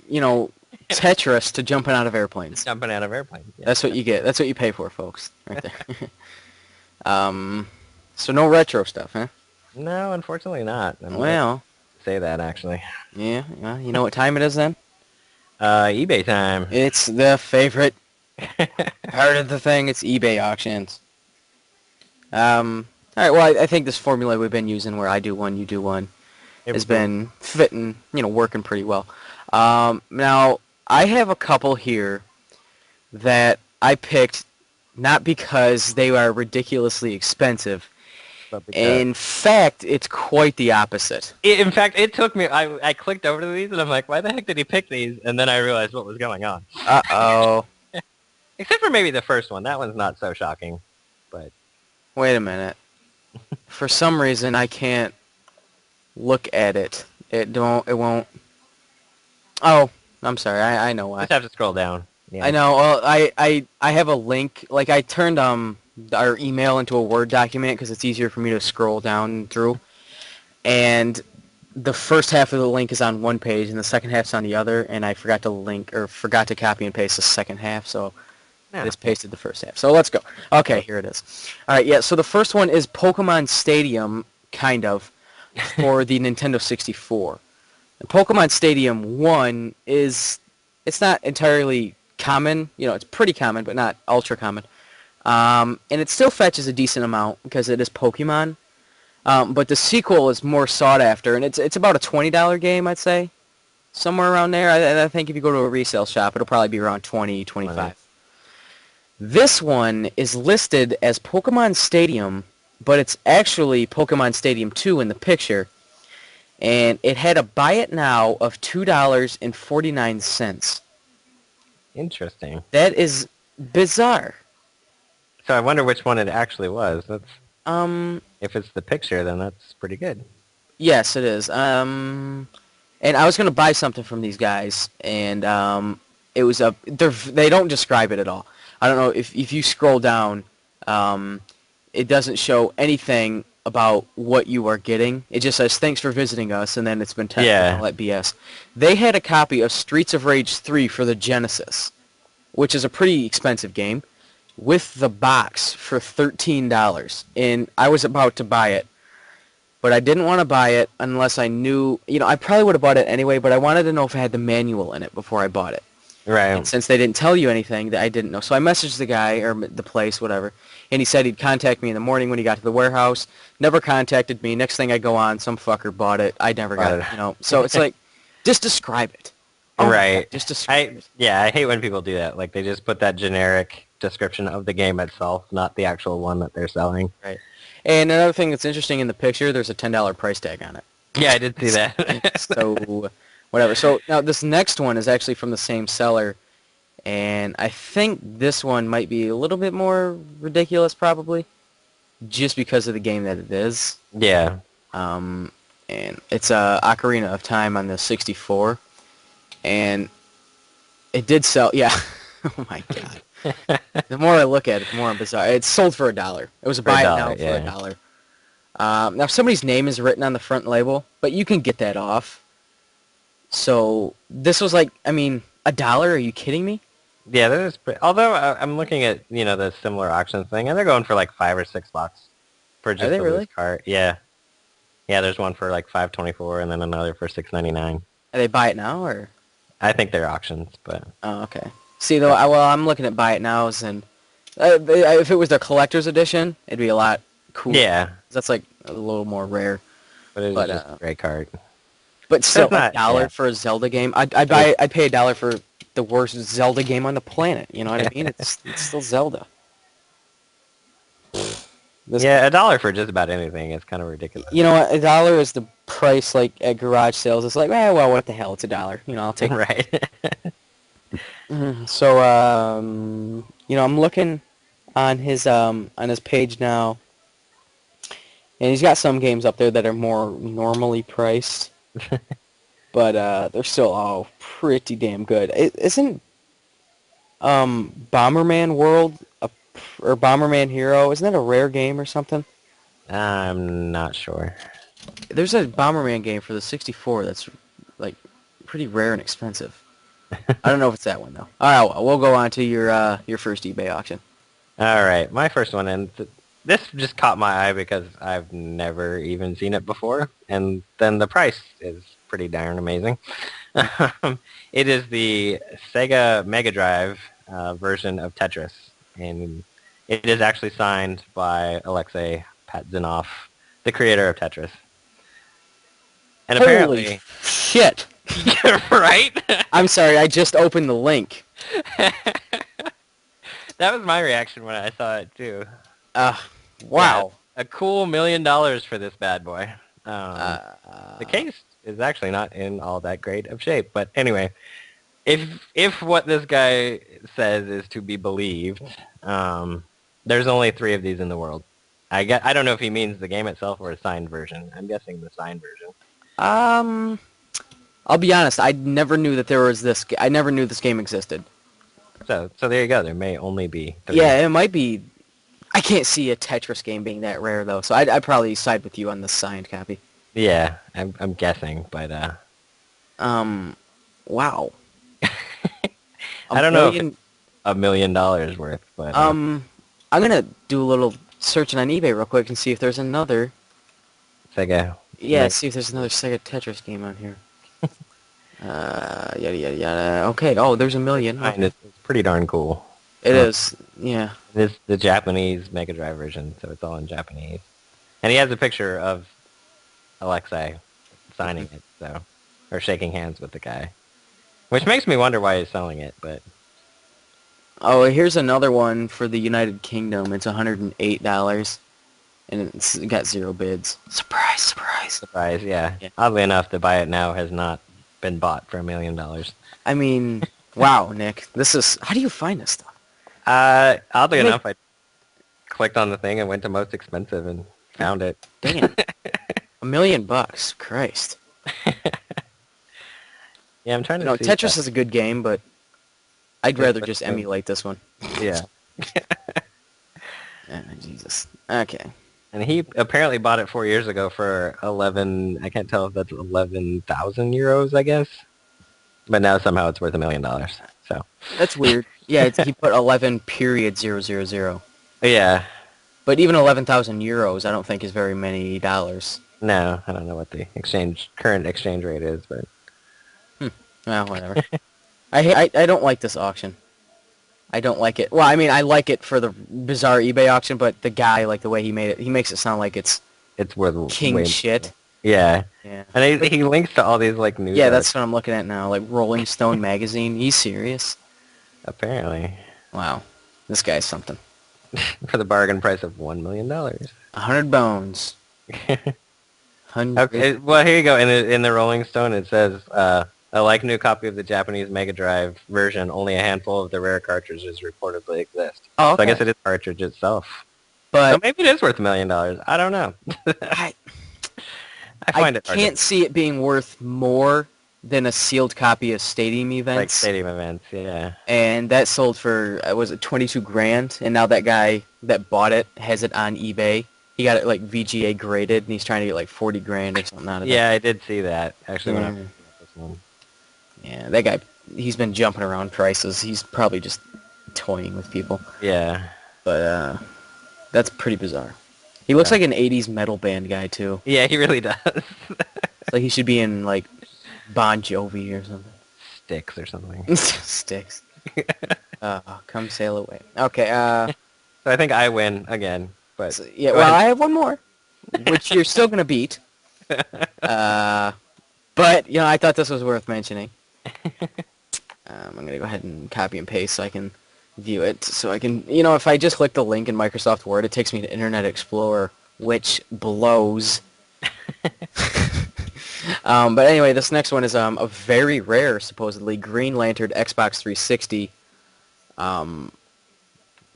[SPEAKER 1] Tetris to jumping out of airplanes.
[SPEAKER 2] Jumping out of airplanes. Yeah.
[SPEAKER 1] That's what you get. That's what you pay for, folks. Right there. So no retro stuff, huh?
[SPEAKER 2] No, unfortunately not.
[SPEAKER 1] Well.
[SPEAKER 2] Say that, actually.
[SPEAKER 1] Yeah, well, you know what time it is then?
[SPEAKER 2] eBay time.
[SPEAKER 1] It's the favorite part of the thing. It's eBay auctions. All right, well, I think this formula we've been using where I do one, you do one, has been fitting, working pretty well. Now, I have a couple here that I picked not because they are ridiculously expensive.
[SPEAKER 2] But because
[SPEAKER 1] In fact, it's quite the opposite.
[SPEAKER 2] in fact, it took me. I clicked over to these and I'm like, why the heck did he pick these? And then I realized what was going on.
[SPEAKER 1] Uh-oh.
[SPEAKER 2] Except for maybe the first one. That one's not so shocking. But
[SPEAKER 1] Wait a minute. For some reason, I can't look at it. It won't. Oh, I'm sorry. I know why.
[SPEAKER 2] just have to scroll down.
[SPEAKER 1] I
[SPEAKER 2] Yeah.
[SPEAKER 1] know. Well, I have a link. Like I turned our email into a Word document because it's easier for me to scroll down through. And the first half of the link is on one page, and the second half's on the other. And I forgot to copy and paste the second half, so I
[SPEAKER 2] Yeah.
[SPEAKER 1] just pasted the first half. So let's go. Okay, here it is. All right, yeah. So the first one is Pokemon Stadium, kind of, for the Nintendo 64. And Pokemon Stadium 1 it's not entirely common. It's pretty common, but not ultra common. And it still fetches a decent amount because it is Pokemon. But the sequel is more sought after, and it's about a $20 game, I'd say. Somewhere around there. I think if you go to a resale shop, it'll probably be around 20, 25. This one is listed as Pokemon Stadium, but it's actually Pokemon Stadium 2 in the picture. And it had a buy it now of $2.49.
[SPEAKER 2] Interesting.
[SPEAKER 1] That is bizarre.
[SPEAKER 2] So I wonder which one it actually was. That's
[SPEAKER 1] Um,
[SPEAKER 2] if it's the picture, then that's pretty good.
[SPEAKER 1] yes, it is. And I was gonna buy something from these guys, and it was they don't describe it at all. I don't know if you scroll down, it doesn't show anything about what you are getting. It just says thanks for visiting us, and then it's been tested and
[SPEAKER 2] Yeah.
[SPEAKER 1] all that BS. They had a copy of Streets of Rage 3 for the Genesis, which is a pretty expensive game, with the box for $13. And I was about to buy it, but I didn't want to buy it unless I knew, I probably would have bought it anyway, but I wanted to know if it had the manual in it before I bought it. And
[SPEAKER 2] Right.
[SPEAKER 1] since they didn't tell you anything, that I didn't know. So I messaged the guy, or the place, whatever, and he said he'd contact me in the morning when he got to the warehouse. Never contacted me. Next thing I go on, some fucker bought it. I never got it, So it's like, just describe it. Oh my God,
[SPEAKER 2] Right.
[SPEAKER 1] just describe it.
[SPEAKER 2] I hate when people do that. Like they just put that generic description of the game itself, not the actual one that they're selling.
[SPEAKER 1] Right. And another thing that's interesting in the picture, there's a $10 price tag on it.
[SPEAKER 2] Yeah, I did see that.
[SPEAKER 1] So, whatever. So now this next one is actually from the same seller, and I think this one might be a little bit more ridiculous, probably, just because of the game that it is.
[SPEAKER 2] Yeah.
[SPEAKER 1] And it's Ocarina of Time on the 64, and it did sell. Yeah. Oh my God. The more I look at it, the more I'm bizarre. It's sold for $1. It was a
[SPEAKER 2] For a
[SPEAKER 1] buy it
[SPEAKER 2] dollar,
[SPEAKER 1] now for
[SPEAKER 2] yeah.
[SPEAKER 1] $1. Now somebody's name is written on the front label, but you can get that off. So this was like, $1? Are you kidding me?
[SPEAKER 2] Yeah, that is pretty, although I'm looking at, the similar auction thing, and they're going for like $5 or $6 for just
[SPEAKER 1] they
[SPEAKER 2] a
[SPEAKER 1] really?
[SPEAKER 2] loose cart. Yeah. Yeah, there's one for like $5.24 and then another for $6.99.
[SPEAKER 1] Are they buy it now or?
[SPEAKER 2] I think they're auctions, but
[SPEAKER 1] Oh, okay. See, though, I'm looking at buy it nows, and if it was the collector's edition, it'd be a lot cooler.
[SPEAKER 2] yeah,
[SPEAKER 1] That's like a little more rare.
[SPEAKER 2] but it was
[SPEAKER 1] But,
[SPEAKER 2] just a great cart.
[SPEAKER 1] But still,
[SPEAKER 2] not-
[SPEAKER 1] $1
[SPEAKER 2] yeah.
[SPEAKER 1] for a Zelda game. I'd pay $1 for the worst Zelda game on the planet. You know what I mean? It's still Zelda.
[SPEAKER 2] Yeah, $1 for just about anything is kind of ridiculous.
[SPEAKER 1] You know what? $1 is the price like at garage sales. It's like, well, what the hell? It's $1. I'll take it.
[SPEAKER 2] Right.
[SPEAKER 1] So, I'm looking on his page now, and he's got some games up there that are more normally priced, but they're still all pretty damn good. Isn't Bomberman World or Bomberman Hero? Isn't that a rare game or something?
[SPEAKER 2] I'm not sure.
[SPEAKER 1] There's a Bomberman game for the 64 that's like pretty rare and expensive. I don't know if it's that one though. All right, well, we'll go on to your first eBay auction.
[SPEAKER 2] All right, my first one, and this just caught my eye because I've never even seen it before, and then the price is pretty darn amazing. It is the Sega Mega Drive version of Tetris, and it is actually signed by Alexei Patzinoff, the creator of Tetris. And
[SPEAKER 1] Holy
[SPEAKER 2] apparently,
[SPEAKER 1] shit!
[SPEAKER 2] right?
[SPEAKER 1] I'm sorry, I just opened the link.
[SPEAKER 2] That was my reaction when I saw it too.
[SPEAKER 1] Uh,
[SPEAKER 2] Yeah,
[SPEAKER 1] wow.
[SPEAKER 2] a cool $1 million for this bad boy. Um, the
[SPEAKER 1] Uh,
[SPEAKER 2] case is actually not in all that great of shape, but anyway, if what this guy says is to be believed, there's only 3 of these in the world. I don't know if he means the game itself or a signed version. I'm guessing the signed version.
[SPEAKER 1] um, I'll be honest. I never knew that there was this. I never knew this game existed.
[SPEAKER 2] So there you go. There may only be 3.
[SPEAKER 1] Yeah, it might be. I can't see a Tetris game being that rare though, so I'd probably side with you on the signed copy.
[SPEAKER 2] Yeah, I'm guessing, but
[SPEAKER 1] Um, wow. A
[SPEAKER 2] I don't know if it's
[SPEAKER 1] million.
[SPEAKER 2] $1 million worth, but
[SPEAKER 1] I'm gonna do a little searching on eBay real quick and see if there's another.
[SPEAKER 2] Sega.
[SPEAKER 1] Yeah, see if there's another Sega Tetris game on here. Yada yada yada. Okay. Oh, there's a million. Okay.
[SPEAKER 2] It's pretty darn cool.
[SPEAKER 1] It is. Yeah.
[SPEAKER 2] This is the Japanese Mega Drive version, so it's all in Japanese. And he has a picture of Alexei signing it, so or shaking hands with the guy, which makes me wonder why he's selling it. But
[SPEAKER 1] Oh, here's another one for the United Kingdom. It's $108, and it's got 0 bids. Surprise! Surprise!
[SPEAKER 2] surprise, yeah.
[SPEAKER 1] Yeah.
[SPEAKER 2] Oddly enough, to buy it now has not been bought for $1 million.
[SPEAKER 1] I mean, wow, Nick. This is. How do you find this stuff?
[SPEAKER 2] Oddly
[SPEAKER 1] I mean-
[SPEAKER 2] enough, I clicked on the thing and went to most expensive and found it.
[SPEAKER 1] Damn. $1 million. Christ.
[SPEAKER 2] Yeah, I'm trying to
[SPEAKER 1] No,
[SPEAKER 2] see.
[SPEAKER 1] Tetris is a good game, but I'd rather
[SPEAKER 2] but-
[SPEAKER 1] just emulate this one.
[SPEAKER 2] Yeah.
[SPEAKER 1] Jesus. Okay.
[SPEAKER 2] And he apparently bought it 4 years ago for 11. I can't tell if that's 11,000 euros, I guess. But now somehow it's worth $1 million. So
[SPEAKER 1] That's weird. Yeah, he put 11.000.
[SPEAKER 2] yeah,
[SPEAKER 1] But even 11,000 euros, I don't think is very many dollars.
[SPEAKER 2] no, I don't know what the current exchange rate is, but
[SPEAKER 1] Well, whatever. I don't like this auction. I don't like it. Well, I mean, I like it for the bizarre eBay auction, but the guy, like the way he made it, he makes it sound like it's
[SPEAKER 2] it's worth
[SPEAKER 1] king
[SPEAKER 2] way
[SPEAKER 1] shit.
[SPEAKER 2] Yeah,
[SPEAKER 1] Yeah.
[SPEAKER 2] and he links to all these like news.
[SPEAKER 1] Yeah, that's what I'm looking at now. Like Rolling Stone magazine. He's serious.
[SPEAKER 2] apparently
[SPEAKER 1] Wow. This guy's something.
[SPEAKER 2] for the bargain price of $1 million.
[SPEAKER 1] 100 bones. 100.
[SPEAKER 2] Okay, well here you go. In the Rolling Stone, it says a like new copy of the Japanese Mega Drive version. Only a handful of the rare cartridges reportedly exist.
[SPEAKER 1] Oh, okay.
[SPEAKER 2] So I guess it is the cartridge itself.
[SPEAKER 1] But
[SPEAKER 2] So maybe it is worth $1 million. I don't know.
[SPEAKER 1] I
[SPEAKER 2] find it hard
[SPEAKER 1] can't see it being worth more than a sealed copy of Stadium
[SPEAKER 2] to,
[SPEAKER 1] Events.
[SPEAKER 2] like stadium events. Yeah.
[SPEAKER 1] And that sold for, was it 22 grand? And now that guy that bought it has it on eBay. He got it like VGA graded, and he's trying to get like 40 grand or something out of it.
[SPEAKER 2] Yeah, I did see that actually when I was
[SPEAKER 1] Yeah.
[SPEAKER 2] looking at this one.
[SPEAKER 1] Yeah, that guy, he's been jumping around prices. He's probably just toying with people.
[SPEAKER 2] Yeah.
[SPEAKER 1] But that's pretty bizarre. He looks like an 80s metal band guy, too.
[SPEAKER 2] Yeah, he really does.
[SPEAKER 1] It's like he should be in like Bon Jovi or something.
[SPEAKER 2] Sticks or something.
[SPEAKER 1] Sticks. Come sail away. Okay,
[SPEAKER 2] So I think I win again. But
[SPEAKER 1] so, yeah,
[SPEAKER 2] go
[SPEAKER 1] well,
[SPEAKER 2] ahead.
[SPEAKER 1] I have one more, which you're still going to beat. But, you know, I thought this was worth mentioning. I'm going to go ahead and copy and paste so I can view it. So I can, you know, if I just click the link in Microsoft Word, it takes me to Internet Explorer, which blows. But anyway, this next one is a very rare, supposedly, Green Lantern Xbox 360.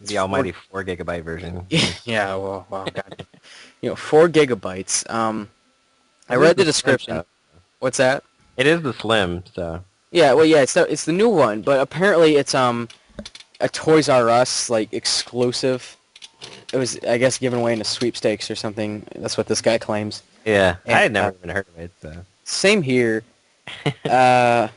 [SPEAKER 2] The almighty 4 gigabyte version.
[SPEAKER 1] Yeah, well, wow, God. You know, 4 gigabytes. I read the description. What's that?
[SPEAKER 2] It is the Slim, so.
[SPEAKER 1] Yeah, well, yeah, it's the new one, but apparently it's a Toys R Us like exclusive. It was, I guess, given away in a sweepstakes or something. That's what this guy claims.
[SPEAKER 2] Yeah,
[SPEAKER 1] And,
[SPEAKER 2] I had never even heard of it, so.
[SPEAKER 1] Same here. I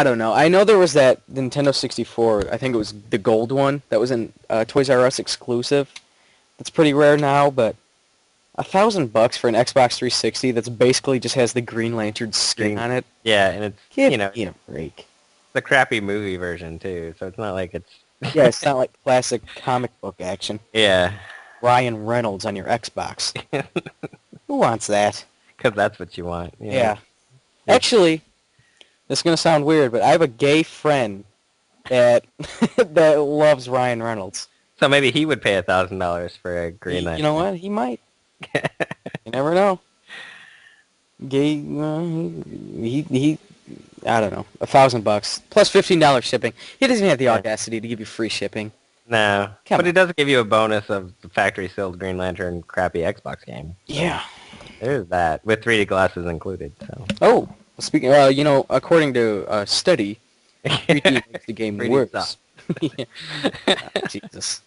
[SPEAKER 1] don't know. I know there was that Nintendo 64. I think it was the gold one that was in Toys R Us exclusive. That's pretty rare now, but $1,000 for an Xbox 360 that's basically just has the Green Lantern skin on it.
[SPEAKER 2] Yeah, and it's,
[SPEAKER 1] Give
[SPEAKER 2] you know,
[SPEAKER 1] me a break.
[SPEAKER 2] the crappy movie version, too, so it's not like it's...
[SPEAKER 1] Yeah, it's not like classic comic book action.
[SPEAKER 2] Yeah.
[SPEAKER 1] Ryan Reynolds on your Xbox. Who wants that?
[SPEAKER 2] Because that's what you want. You know?
[SPEAKER 1] Yeah. Actually, this is gonna sound weird, but I have a gay friend that that loves Ryan Reynolds.
[SPEAKER 2] So maybe he would pay $1,000 for a Green
[SPEAKER 1] You know
[SPEAKER 2] Lantern.
[SPEAKER 1] what? He might. You never know. Gay. He. I don't know. $1,000 plus $15 shipping. He doesn't even have the
[SPEAKER 2] Yeah.
[SPEAKER 1] audacity to give you free shipping.
[SPEAKER 2] No,
[SPEAKER 1] Come
[SPEAKER 2] but
[SPEAKER 1] on.
[SPEAKER 2] it does give you a bonus of the factory-sealed Green Lantern crappy Xbox game. So
[SPEAKER 1] Yeah.
[SPEAKER 2] there's that, with 3D glasses included. So.
[SPEAKER 1] Oh, speaking. Well, according to a study, 3D makes the game
[SPEAKER 2] 3D
[SPEAKER 1] worse.
[SPEAKER 2] sucks.
[SPEAKER 1] Yeah. Oh, Jesus.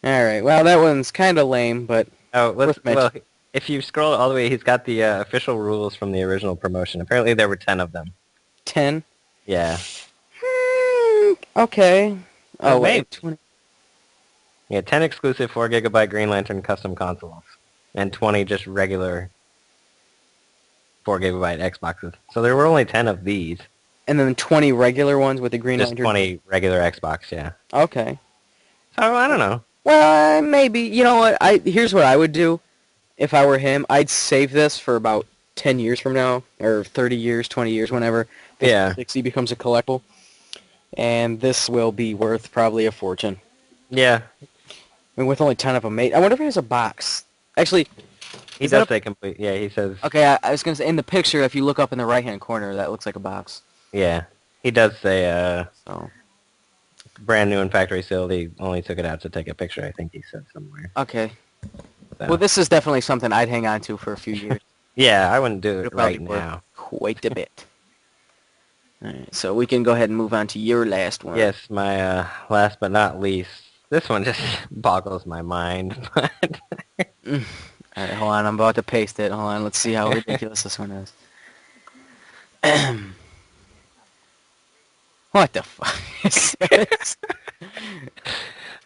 [SPEAKER 1] All right. Well, that one's kind of lame, but
[SPEAKER 2] Well,
[SPEAKER 1] worth mentioning.
[SPEAKER 2] if you scroll all the way, he's got the official rules from the original promotion. Apparently there were 10 of them.
[SPEAKER 1] 10.
[SPEAKER 2] Yeah.
[SPEAKER 1] Okay. Oh,
[SPEAKER 2] Maybe.
[SPEAKER 1] wait. 20.
[SPEAKER 2] Yeah, 10 exclusive 4GB Green Lantern custom consoles. And 20 just regular 4GB Xboxes. So there were only 10 of these.
[SPEAKER 1] And then 20 regular ones with the Green
[SPEAKER 2] Just
[SPEAKER 1] Lantern.
[SPEAKER 2] 20 regular Xbox, yeah.
[SPEAKER 1] Okay.
[SPEAKER 2] So, I don't know.
[SPEAKER 1] Well, maybe. You know what? Here's what I would do if I were him. I'd save this for about 10 years from now, or 30 years, 20 years, whenever this
[SPEAKER 2] Yeah.
[SPEAKER 1] 60 becomes a collectible. And this will be worth probably a fortune.
[SPEAKER 2] Yeah.
[SPEAKER 1] I mean, with only 10 of them made. I wonder if he has a box. Actually,
[SPEAKER 2] He
[SPEAKER 1] is that
[SPEAKER 2] does say complete. Yeah, he says...
[SPEAKER 1] okay, I was going to say, in the picture, if you look up in the right-hand corner, that looks like a box.
[SPEAKER 2] Yeah. He does say
[SPEAKER 1] So,
[SPEAKER 2] brand new and factory sealed. He only took it out to take a picture, I think he said somewhere.
[SPEAKER 1] okay.
[SPEAKER 2] So.
[SPEAKER 1] Well, this is definitely something I'd hang on to for a few years.
[SPEAKER 2] Yeah, I wouldn't do
[SPEAKER 1] It'll
[SPEAKER 2] it
[SPEAKER 1] probably
[SPEAKER 2] right
[SPEAKER 1] work
[SPEAKER 2] now.
[SPEAKER 1] quite a bit. Alright, so we can go ahead and move on to your last one.
[SPEAKER 2] Yes, my last but not least. This one just boggles my mind. But
[SPEAKER 1] Alright, hold on. I'm about to paste it. Hold on. Let's see how ridiculous this one is. What the fuck is this?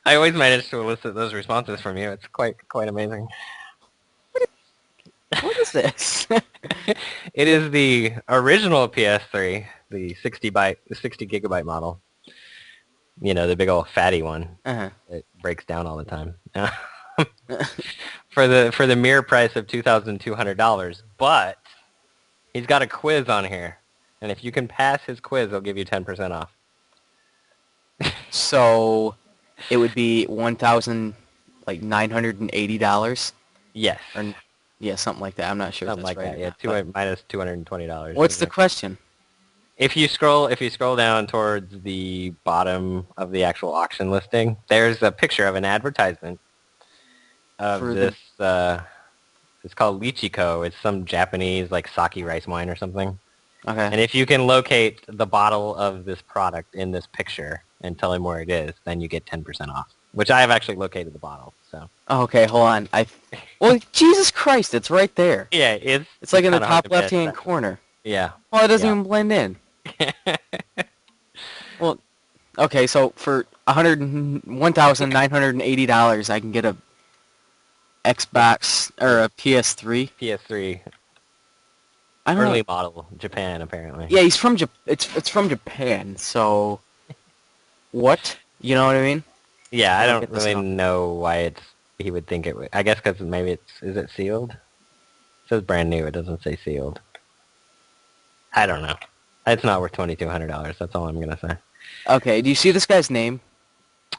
[SPEAKER 2] I always manage to elicit those responses from you. It's quite amazing.
[SPEAKER 1] What is this?
[SPEAKER 2] It is the original PS3, the 60 gigabyte model. You know, the big old fatty one.
[SPEAKER 1] Uh-huh.
[SPEAKER 2] It breaks down all the time. For the mere price of $2,200, but he's got a quiz on here, and if you can pass his quiz, they'll give you 10% off.
[SPEAKER 1] So, it would be $1,980?
[SPEAKER 2] Yes,
[SPEAKER 1] Or, yeah, something like that. I'm not sure if
[SPEAKER 2] something
[SPEAKER 1] that's
[SPEAKER 2] like
[SPEAKER 1] right.
[SPEAKER 2] that. Yeah, minus $220.
[SPEAKER 1] What's the question?
[SPEAKER 2] If you scroll down towards the bottom of the actual auction listing, there's a picture of an advertisement of
[SPEAKER 1] For
[SPEAKER 2] this. It's called Lychee. It's some Japanese like sake rice wine or something.
[SPEAKER 1] Okay.
[SPEAKER 2] And if you can locate the bottle of this product in this picture and tell him where it is, then you get 10% off. Which I have actually located the bottle. So.
[SPEAKER 1] Oh, okay, hold on. Well, Jesus Christ, it's right there.
[SPEAKER 2] Yeah,
[SPEAKER 1] It's like in the
[SPEAKER 2] kinda hard
[SPEAKER 1] top
[SPEAKER 2] to miss,
[SPEAKER 1] left-hand
[SPEAKER 2] but-
[SPEAKER 1] corner.
[SPEAKER 2] Yeah.
[SPEAKER 1] Well, it doesn't
[SPEAKER 2] Yeah.
[SPEAKER 1] even blend in. Well, okay, so for $1,980, I can get a Xbox or a PS3.
[SPEAKER 2] PS3
[SPEAKER 1] I don't
[SPEAKER 2] early
[SPEAKER 1] know.
[SPEAKER 2] model, Japan apparently.
[SPEAKER 1] Yeah, he's from it's from Japan. So what? You know what I mean?
[SPEAKER 2] Yeah, I
[SPEAKER 1] I don't
[SPEAKER 2] don't
[SPEAKER 1] get this
[SPEAKER 2] really
[SPEAKER 1] stuff.
[SPEAKER 2] know why he would think it would. I guess because maybe is it sealed? It says brand new. It doesn't say sealed. I don't know. It's not worth $2,200. That's all I'm gonna say.
[SPEAKER 1] Okay. Do you see this guy's name?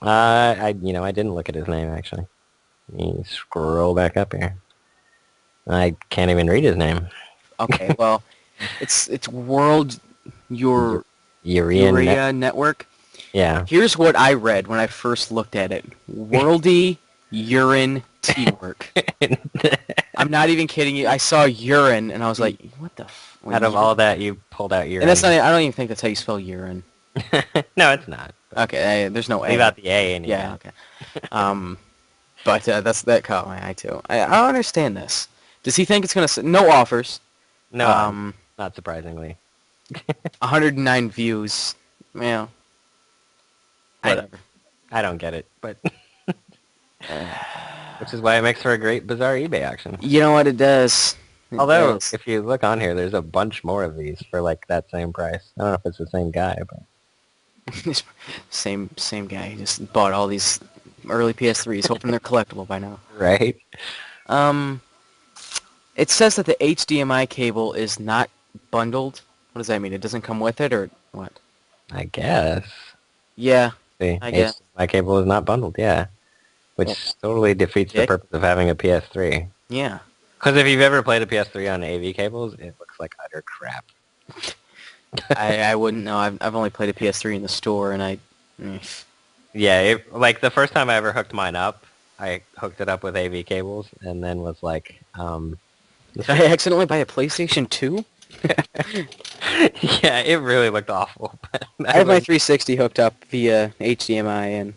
[SPEAKER 2] I didn't look at his name actually. Let me scroll back up here. I can't even read his name.
[SPEAKER 1] Okay. Well, it's World
[SPEAKER 2] Urean
[SPEAKER 1] Urea Network.
[SPEAKER 2] Yeah.
[SPEAKER 1] Here's what I read when I first looked at it. Worldy Urine Teamwork. I'm not even kidding you. I saw urine and I was like, what the
[SPEAKER 2] Out of all that, you pulled out urine.
[SPEAKER 1] And that's not. I don't even think that's how you spell urine.
[SPEAKER 2] No, it's not.
[SPEAKER 1] Okay, there's no A.
[SPEAKER 2] Leave out the A and
[SPEAKER 1] Yeah. Okay. But that caught my eye too. I don't understand this. Does he think it's gonna no offers?
[SPEAKER 2] No, not surprisingly.
[SPEAKER 1] 109 views. Yeah. Whatever.
[SPEAKER 2] I don't get it, but which is why it makes for a great bizarre eBay auction.
[SPEAKER 1] You know what it does? It
[SPEAKER 2] Although,
[SPEAKER 1] does.
[SPEAKER 2] if you look on here, there's a bunch more of these for like that same price. I don't know if it's the same guy, but
[SPEAKER 1] same guy. He just bought all these early PS3s, hoping they're collectible by now.
[SPEAKER 2] Right?
[SPEAKER 1] Um, it says that the HDMI cable is not bundled. What does that mean? It doesn't come with it, or what?
[SPEAKER 2] I guess.
[SPEAKER 1] Yeah,
[SPEAKER 2] The
[SPEAKER 1] I guess.
[SPEAKER 2] HDMI cable is not bundled, yeah.
[SPEAKER 1] Well,
[SPEAKER 2] Which totally defeats the
[SPEAKER 1] dick.
[SPEAKER 2] purpose of having a PS3.
[SPEAKER 1] Yeah.
[SPEAKER 2] Because if you've ever played a PS3 on AV cables, it looks like utter crap.
[SPEAKER 1] I wouldn't know. I've only played a PS3 in the store, and
[SPEAKER 2] Yeah, like the first time I ever hooked mine up, I hooked it up with AV cables and then was like,
[SPEAKER 1] did I accidentally buy a PlayStation 2?
[SPEAKER 2] yeah, it really looked awful. But
[SPEAKER 1] I have my 360 hooked up via HDMI, and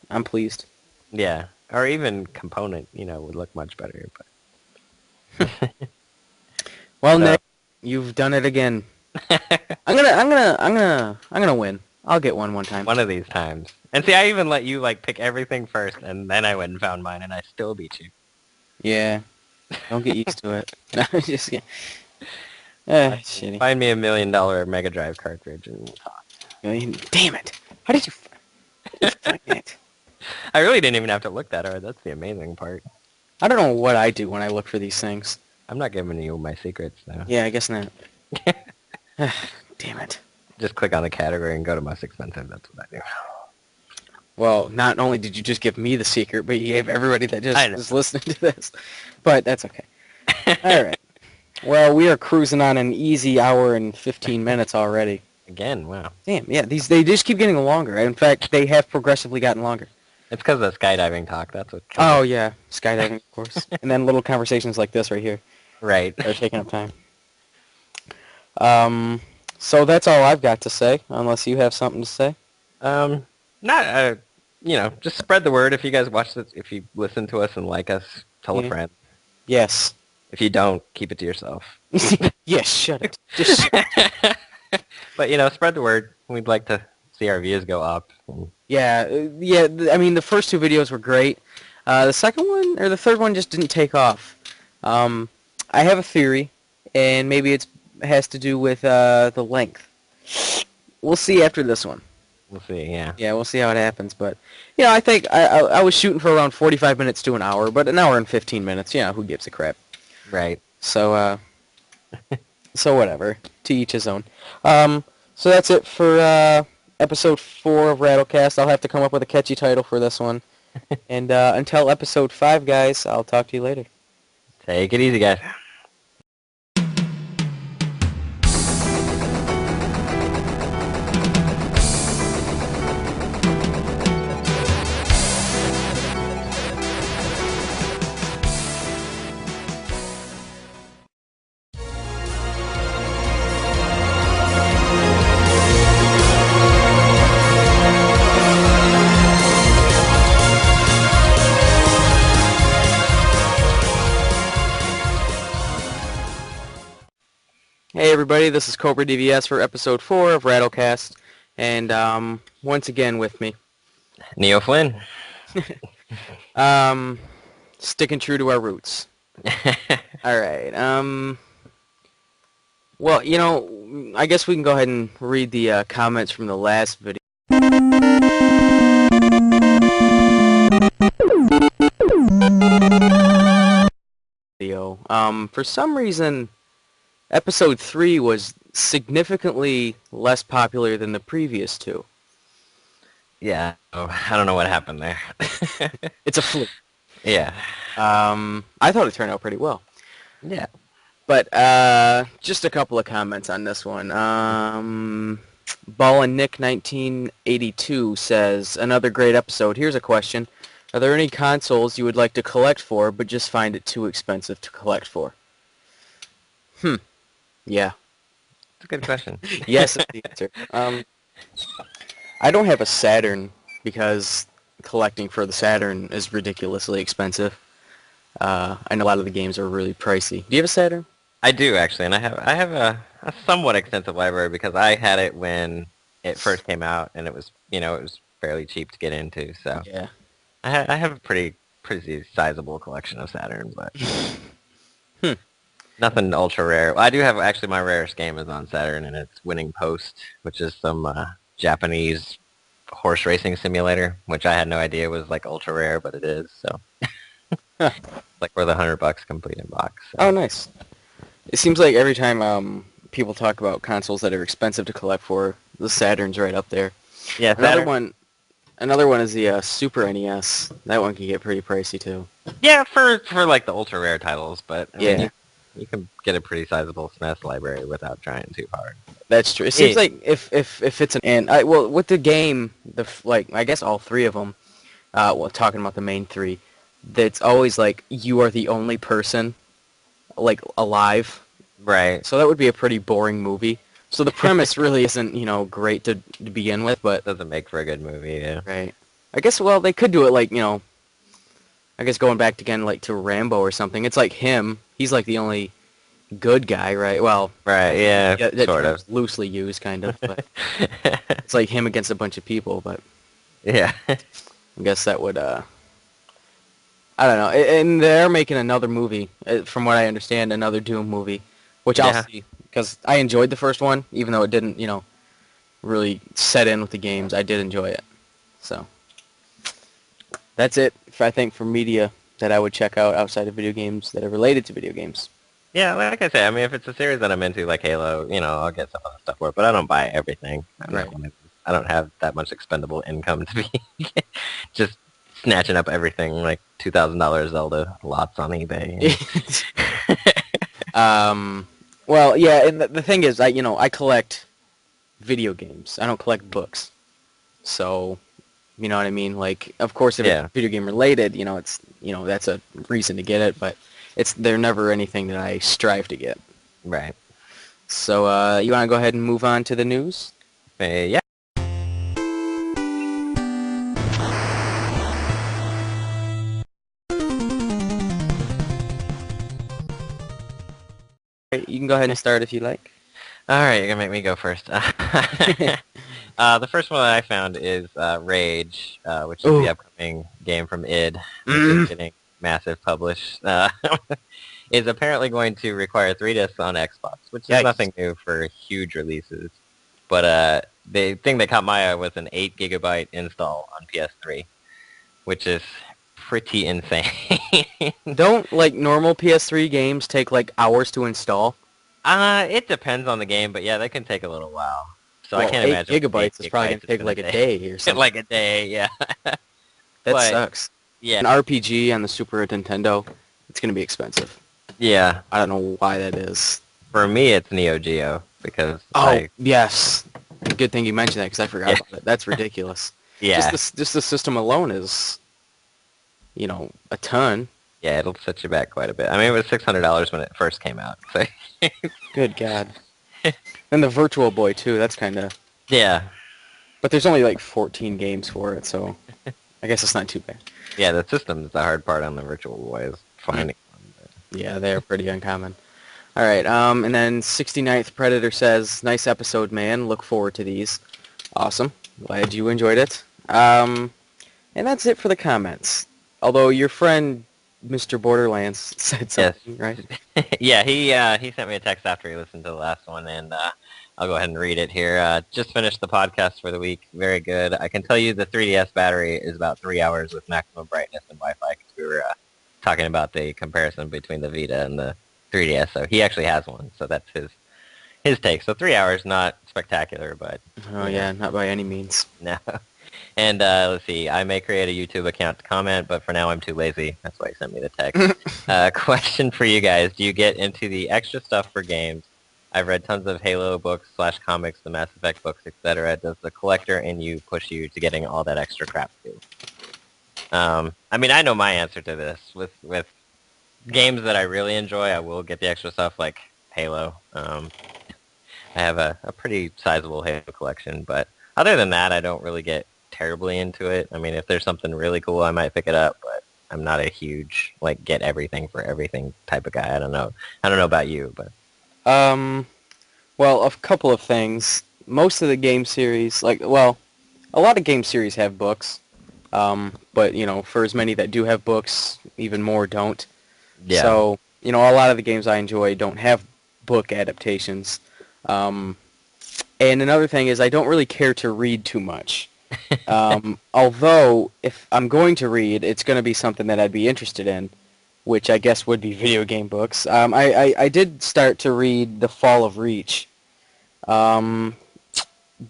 [SPEAKER 1] I'm pleased.
[SPEAKER 2] yeah, or even component, would look much better. But
[SPEAKER 1] Well,
[SPEAKER 2] so,
[SPEAKER 1] Nick, you've done it again. I'm gonna win. I'll get one time.
[SPEAKER 2] one of these times. And see, I even let you like pick everything first, and then I went and found mine, and I still beat you.
[SPEAKER 1] Yeah. Don't get used to it. No, just kidding. Shitty.
[SPEAKER 2] Find me $1 million Mega Drive cartridge and we'll talk.
[SPEAKER 1] Damn it! How did you find it?
[SPEAKER 2] I really didn't even have to look that hard. That's the amazing part.
[SPEAKER 1] I don't know what I do when I look for these things.
[SPEAKER 2] I'm not giving you my secrets, though.
[SPEAKER 1] Yeah, I guess not. Damn it.
[SPEAKER 2] Just click on the category and go to most expensive. That's what I do.
[SPEAKER 1] Well, not only did you just give me the secret, but you gave everybody that just is listening to this. But that's okay. All right. Well, we are cruising on an easy hour and 15 minutes already.
[SPEAKER 2] Again, wow.
[SPEAKER 1] Damn, yeah, they just keep getting longer. In fact, they have progressively gotten longer.
[SPEAKER 2] It's because of skydiving talk. That's what.
[SPEAKER 1] Oh, yeah. Skydiving, of course. And then little conversations like this right here.
[SPEAKER 2] Right.
[SPEAKER 1] Are taking up time. So that's all I've got to say, unless you have something to say.
[SPEAKER 2] Not, just spread the word if you guys watch this. If you listen to us and like us, tell a friend.
[SPEAKER 1] Yes.
[SPEAKER 2] If you don't, keep it to yourself.
[SPEAKER 1] Yes, shut it. Just
[SPEAKER 2] But, spread the word. We'd like to see our views go up.
[SPEAKER 1] Yeah. I mean, the first two videos were great. The second one, or the third one, just didn't take off. I have a theory, and maybe it has to do with the length. We'll see after this one.
[SPEAKER 2] We'll see, yeah.
[SPEAKER 1] Yeah, we'll see how it happens. But, I think I was shooting for around 45 minutes to an hour, but an hour and 15 minutes, who gives a crap?
[SPEAKER 2] Right.
[SPEAKER 1] So, so whatever. To each his own. So that's it for episode 4 of RattleCast. I'll have to come up with a catchy title for this one. And until episode 5, guys, I'll talk to you later.
[SPEAKER 2] Take it easy, guys.
[SPEAKER 1] Hey everybody, this is Cobra DVS for episode 4 of RattleCast, and once again with me,
[SPEAKER 2] Neoflynn.
[SPEAKER 1] Sticking true to our roots. Alright, well, I guess we can go ahead and read the comments from the last video. For some reason, episode 3 was significantly less popular than the previous two.
[SPEAKER 2] Yeah, I don't know what happened there.
[SPEAKER 1] It's a fluke.
[SPEAKER 2] Yeah.
[SPEAKER 1] I thought it turned out pretty well.
[SPEAKER 2] Yeah.
[SPEAKER 1] But just a couple of comments on this one. Ball and Nick 1982 says, another great episode. Here's a question. Are there any consoles you would like to collect for, but just find it too expensive to collect for? Yeah.
[SPEAKER 2] That's a good question.
[SPEAKER 1] Yes is the answer. I don't have a Saturn because collecting for the Saturn is ridiculously expensive. I know a lot of the games are really pricey. Do you have a Saturn?
[SPEAKER 2] I do, actually, and I have a somewhat extensive library because I had it when it first came out, and it was fairly cheap to get into. So
[SPEAKER 1] Yeah.
[SPEAKER 2] I have a pretty sizable collection of Saturn, but nothing ultra rare. I do have, actually, my rarest game is on Saturn, and it's Winning Post, which is some Japanese horse racing simulator, which I had no idea was like ultra rare, but it is. So
[SPEAKER 1] Huh.
[SPEAKER 2] like worth $100 complete in box.
[SPEAKER 1] Oh,
[SPEAKER 2] So.
[SPEAKER 1] nice. It seems like every time people talk about consoles that are expensive to collect for, the Saturn's right up there.
[SPEAKER 2] Yeah,
[SPEAKER 1] Another
[SPEAKER 2] Saturn.
[SPEAKER 1] one, another one is the Super NES. That one can get pretty pricey too.
[SPEAKER 2] Yeah, for like the ultra rare titles, but I mean
[SPEAKER 1] Yeah,
[SPEAKER 2] you can get a pretty sizable SNES library without trying too hard.
[SPEAKER 1] that's true. It seems
[SPEAKER 2] Yeah,
[SPEAKER 1] like if it's an and I well with the game like I guess all three of them. Well, talking about the main three, that's always like you are the only person like alive.
[SPEAKER 2] right.
[SPEAKER 1] So that would be a pretty boring movie. So the premise really isn't, great to begin with, but
[SPEAKER 2] Doesn't make for a good movie. Yeah.
[SPEAKER 1] right. I guess well they could do it like, I guess going back again like to Rambo or something. It's like him. He's like the only good guy, right? Well,
[SPEAKER 2] Right. Yeah.
[SPEAKER 1] yeah, that
[SPEAKER 2] Sort of.
[SPEAKER 1] term's loosely used kind of, but it's like him against a bunch of people, but
[SPEAKER 2] Yeah.
[SPEAKER 1] I guess that would I don't know. And they're making another movie, from what I understand, another Doom movie, which I'll
[SPEAKER 2] Yeah.
[SPEAKER 1] see because I enjoyed the first one, even though it didn't, really set in with the games. I did enjoy it. So that's it, I think, for media that I would check out outside of video games that are related to video games.
[SPEAKER 2] Yeah, like I say, I mean, if it's a series that I'm into, like Halo, I'll get some other stuff for it, but I don't buy everything.
[SPEAKER 1] Right.
[SPEAKER 2] I don't have that much expendable income to be just snatching up everything, like $2,000 Zelda lots on eBay.
[SPEAKER 1] Well, yeah, and the thing is, I collect video games. I don't collect books. So, you know what I mean? Like, of course, if
[SPEAKER 2] Yeah.
[SPEAKER 1] it's video game related, that's a reason to get it, but they're never anything that I strive to get.
[SPEAKER 2] Right.
[SPEAKER 1] So, you want to go ahead and move on to the news?
[SPEAKER 2] Yeah.
[SPEAKER 1] Right, you can go ahead and start if you like.
[SPEAKER 2] All right, you're gonna make me go first. The first one that I found is Rage, which is
[SPEAKER 1] Ooh.
[SPEAKER 2] the upcoming game from id, which is getting massive publish. Is apparently going to require 3 discs on Xbox, which is
[SPEAKER 1] Yikes.
[SPEAKER 2] nothing new for huge releases. But the thing that caught my eye was an 8 gigabyte install on PS3, which is pretty insane.
[SPEAKER 1] Don't, like, normal PS3 games take, like, hours to install?
[SPEAKER 2] It depends on the game, but yeah, they can take a little while. So I
[SPEAKER 1] Well,
[SPEAKER 2] can't
[SPEAKER 1] 8
[SPEAKER 2] imagine.
[SPEAKER 1] gigabytes is probably going to take, like, a day or something.
[SPEAKER 2] Like a day, yeah.
[SPEAKER 1] That
[SPEAKER 2] but,
[SPEAKER 1] sucks.
[SPEAKER 2] Yeah.
[SPEAKER 1] An RPG on the Super Nintendo, it's going to be expensive.
[SPEAKER 2] Yeah.
[SPEAKER 1] I don't know why that is.
[SPEAKER 2] For me, it's Neo Geo because
[SPEAKER 1] Yes. Good thing you mentioned that because I forgot about it. That's ridiculous.
[SPEAKER 2] yeah,
[SPEAKER 1] Just the system alone is, a ton.
[SPEAKER 2] yeah, it'll set you back quite a bit. I mean, it was $600 when it first came out. So
[SPEAKER 1] Good God. And the Virtual Boy, too. That's kind of...
[SPEAKER 2] yeah,
[SPEAKER 1] But there's only, like, 14 games for it, so I guess it's not too bad.
[SPEAKER 2] yeah, the system's the hard part on the Virtual Boy is finding one.
[SPEAKER 1] Yeah, they're pretty uncommon. All right, and then 69th Predator says, nice episode, man. Look forward to these. Awesome. Glad you enjoyed it. And that's it for the comments. Although your friend, Mr. Borderlands, said something, right?
[SPEAKER 2] Yeah, he sent me a text after he listened to the last one, and I'll go ahead and read it here. Just finished the podcast for the week. Very good. I can tell you the 3DS battery is about 3 hours with maximum brightness and Wi-Fi, because we were talking about the comparison between the Vita and the 3DS. So he actually has one, so that's his take. So 3 hours, not spectacular, but...
[SPEAKER 1] Oh, yeah, not by any means.
[SPEAKER 2] No. And let's see, I may create a YouTube account to comment, but for now I'm too lazy. That's why he sent me the text. Question for you guys. Do you get into the extra stuff for games? I've read tons of Halo books / comics, the Mass Effect books, etc. Does the collector in you push you to getting all that extra crap too? I mean, I know my answer to this. With games that I really enjoy, I will get the extra stuff like Halo. I have a pretty sizable Halo collection, but other than that, I don't really get terribly into it. I mean, if there's something really cool, I might pick it up, but I'm not a huge, like, get everything for everything type of guy. I don't know about you, but...
[SPEAKER 1] Well, a couple of things. Most of the game series, a lot of game series have books. But, for as many that do have books, even more don't.
[SPEAKER 2] Yeah.
[SPEAKER 1] So, a lot of the games I enjoy don't have book adaptations. And another thing is I don't really care to read too much. Although, if I'm going to read, it's going to be something that I'd be interested in, which I guess would be video game books. I did start to read The Fall of Reach, um,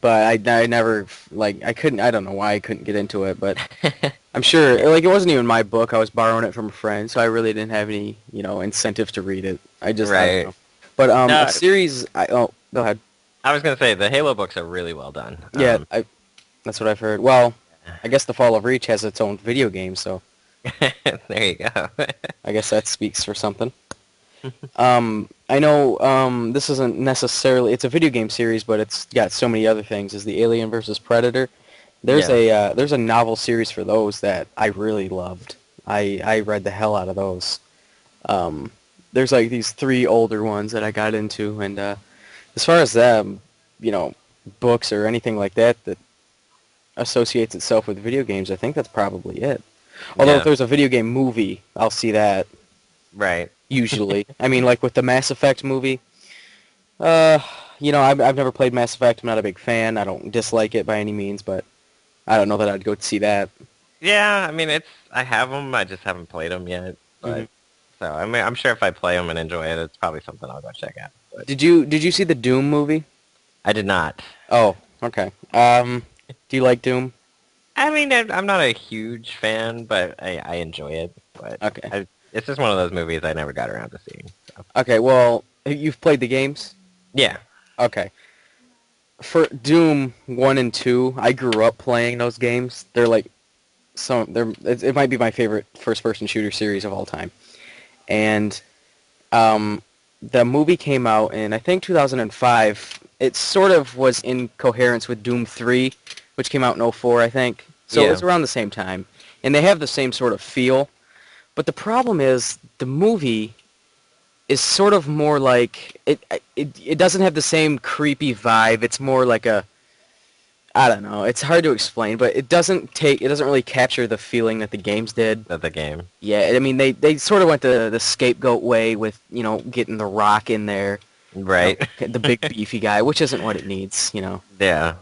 [SPEAKER 1] but I never, like, I couldn't, I don't know why I couldn't get into it, but I'm sure, like, it wasn't even my book. I was borrowing it from a friend, so I really didn't have any, incentive to read it. I don't
[SPEAKER 2] Right.
[SPEAKER 1] know. But a
[SPEAKER 2] No,
[SPEAKER 1] series, oh, go ahead.
[SPEAKER 2] I was gonna say the Halo books are really well done.
[SPEAKER 1] Yeah, that's what I've heard. Well, I guess The Fall of Reach has its own video game, so
[SPEAKER 2] There you go.
[SPEAKER 1] I guess that speaks for something. I know this isn't necessarily, it's a video game series, but it's got so many other things. Is the Alien versus Predator?
[SPEAKER 2] Yeah.
[SPEAKER 1] There's a novel series for those that I really loved. I read the hell out of those. There's like these three older ones that I got into, and as far as them, you know, books or anything like that that associates itself with video games, I think that's probably it. Although if
[SPEAKER 2] Yeah.
[SPEAKER 1] there's a video game movie, I'll see that
[SPEAKER 2] Right.
[SPEAKER 1] usually. I mean, like with the Mass Effect movie, uh, I've never played Mass Effect. I'm not a big fan. I don't dislike it by any means, but I don't know that I'd go see that.
[SPEAKER 2] Yeah. I mean, I have them. I just haven't played them yet.
[SPEAKER 1] hmm
[SPEAKER 2] But so I mean, I'm sure if I play them and enjoy it, it's probably something I'll go check out. But
[SPEAKER 1] Did you see the Doom movie?
[SPEAKER 2] I did not.
[SPEAKER 1] Oh, okay. Do you like Doom?
[SPEAKER 2] I mean, I'm not a huge fan, but I enjoy it. But
[SPEAKER 1] Okay.
[SPEAKER 2] it's just one of those movies I never got around to seeing. So.
[SPEAKER 1] Okay. Well, you've played the games.
[SPEAKER 2] Yeah.
[SPEAKER 1] Okay. For Doom 1 and 2, I grew up playing those games. They're like it might be my favorite first-person shooter series of all time. And um, the movie came out in, I think, 2005. It sort of was in coherence with Doom 3, which came out in '04, I think. So it
[SPEAKER 2] Yeah.
[SPEAKER 1] was around the same time. And they have the same sort of feel. But the problem is the movie is sort of more like it doesn't have the same creepy vibe. It's more like a, I don't know. It's hard to explain, but it doesn't really capture the feeling that the games did.
[SPEAKER 2] Of the game.
[SPEAKER 1] Yeah, I mean they sort of went the scapegoat way with, getting The Rock in there,
[SPEAKER 2] Right.
[SPEAKER 1] the big beefy guy, which isn't what it needs.
[SPEAKER 2] Yeah.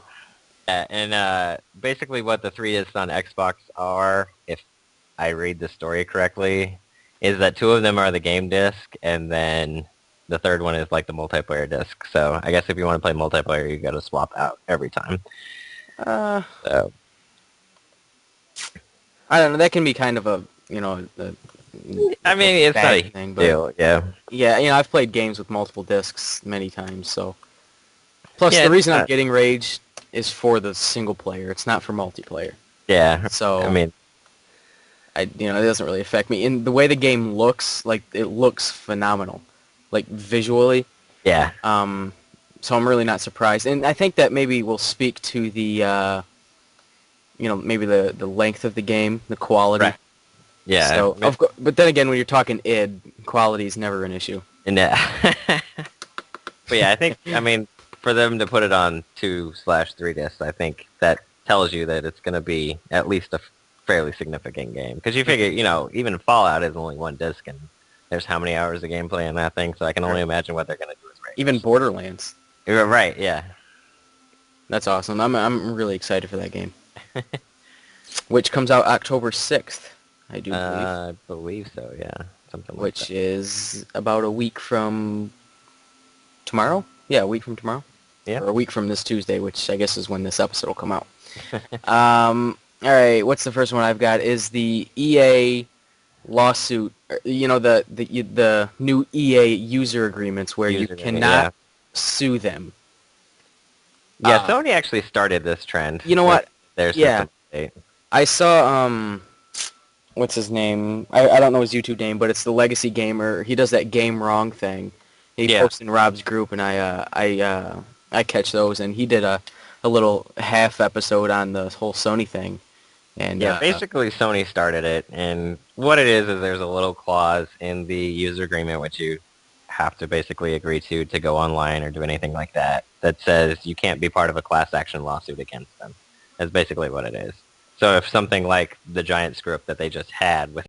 [SPEAKER 2] And basically what the 3 discs on Xbox are, if I read the story correctly, is that 2 of them are the game disc, and then the third one is like the multiplayer disc. So I guess if you want to play multiplayer, you got to swap out every time.
[SPEAKER 1] Uh,
[SPEAKER 2] So
[SPEAKER 1] I don't know. That can be kind of
[SPEAKER 2] I mean, it's not a
[SPEAKER 1] bad
[SPEAKER 2] huge
[SPEAKER 1] thing, but
[SPEAKER 2] deal. Yeah.
[SPEAKER 1] yeah, I've played games with multiple discs many times. So plus
[SPEAKER 2] Yeah.
[SPEAKER 1] the
[SPEAKER 2] It's
[SPEAKER 1] reason I'm
[SPEAKER 2] not,
[SPEAKER 1] getting Rage is for the single player. It's not for multiplayer.
[SPEAKER 2] yeah.
[SPEAKER 1] So
[SPEAKER 2] I mean,
[SPEAKER 1] it doesn't really affect me. And the way the game looks, like it looks phenomenal, like visually.
[SPEAKER 2] yeah.
[SPEAKER 1] So I'm really not surprised. And I think that maybe will speak to the, maybe the length of the game, the quality.
[SPEAKER 2] Right. Yeah.
[SPEAKER 1] So, but then again, when you're talking id, quality is never an issue.
[SPEAKER 2] And, but yeah, I think, I mean, for them to put it on 2/3 discs, I think that tells you that it's going to be at least a fairly significant game. Because you figure, even Fallout is only 1 disc, and there's how many hours of gameplay in that thing, so I can only imagine what they're going to do with Rage.
[SPEAKER 1] Even Borderlands.
[SPEAKER 2] You're right, yeah.
[SPEAKER 1] That's awesome. I'm really excited for that game. Which comes out October 6th, I do believe.
[SPEAKER 2] I believe so, yeah. Something like
[SPEAKER 1] Which
[SPEAKER 2] that.
[SPEAKER 1] is about a week from tomorrow? Yeah, a week from tomorrow.
[SPEAKER 2] Yeah.
[SPEAKER 1] Or a week from this Tuesday, which I guess is when this episode will come out. All right, what's the first one I've got is the EA lawsuit. The new EA user agreements where you cannot sue them.
[SPEAKER 2] Yeah, Sony actually started this trend.
[SPEAKER 1] You know what?
[SPEAKER 2] Their
[SPEAKER 1] Yeah.
[SPEAKER 2] system update.
[SPEAKER 1] I saw what's his name? I don't know his YouTube name, but it's the Legacy Gamer. He does that game wrong thing. He posts in Rob's group, and I catch those. And he did a little half episode on the whole Sony thing. And
[SPEAKER 2] Yeah, basically Sony started it, and what it is there's a little clause in the user agreement which you have to basically agree to go online or do anything like that says you can't be part of a class action lawsuit against them. That's basically what it is. So if something like the giant script that they just had with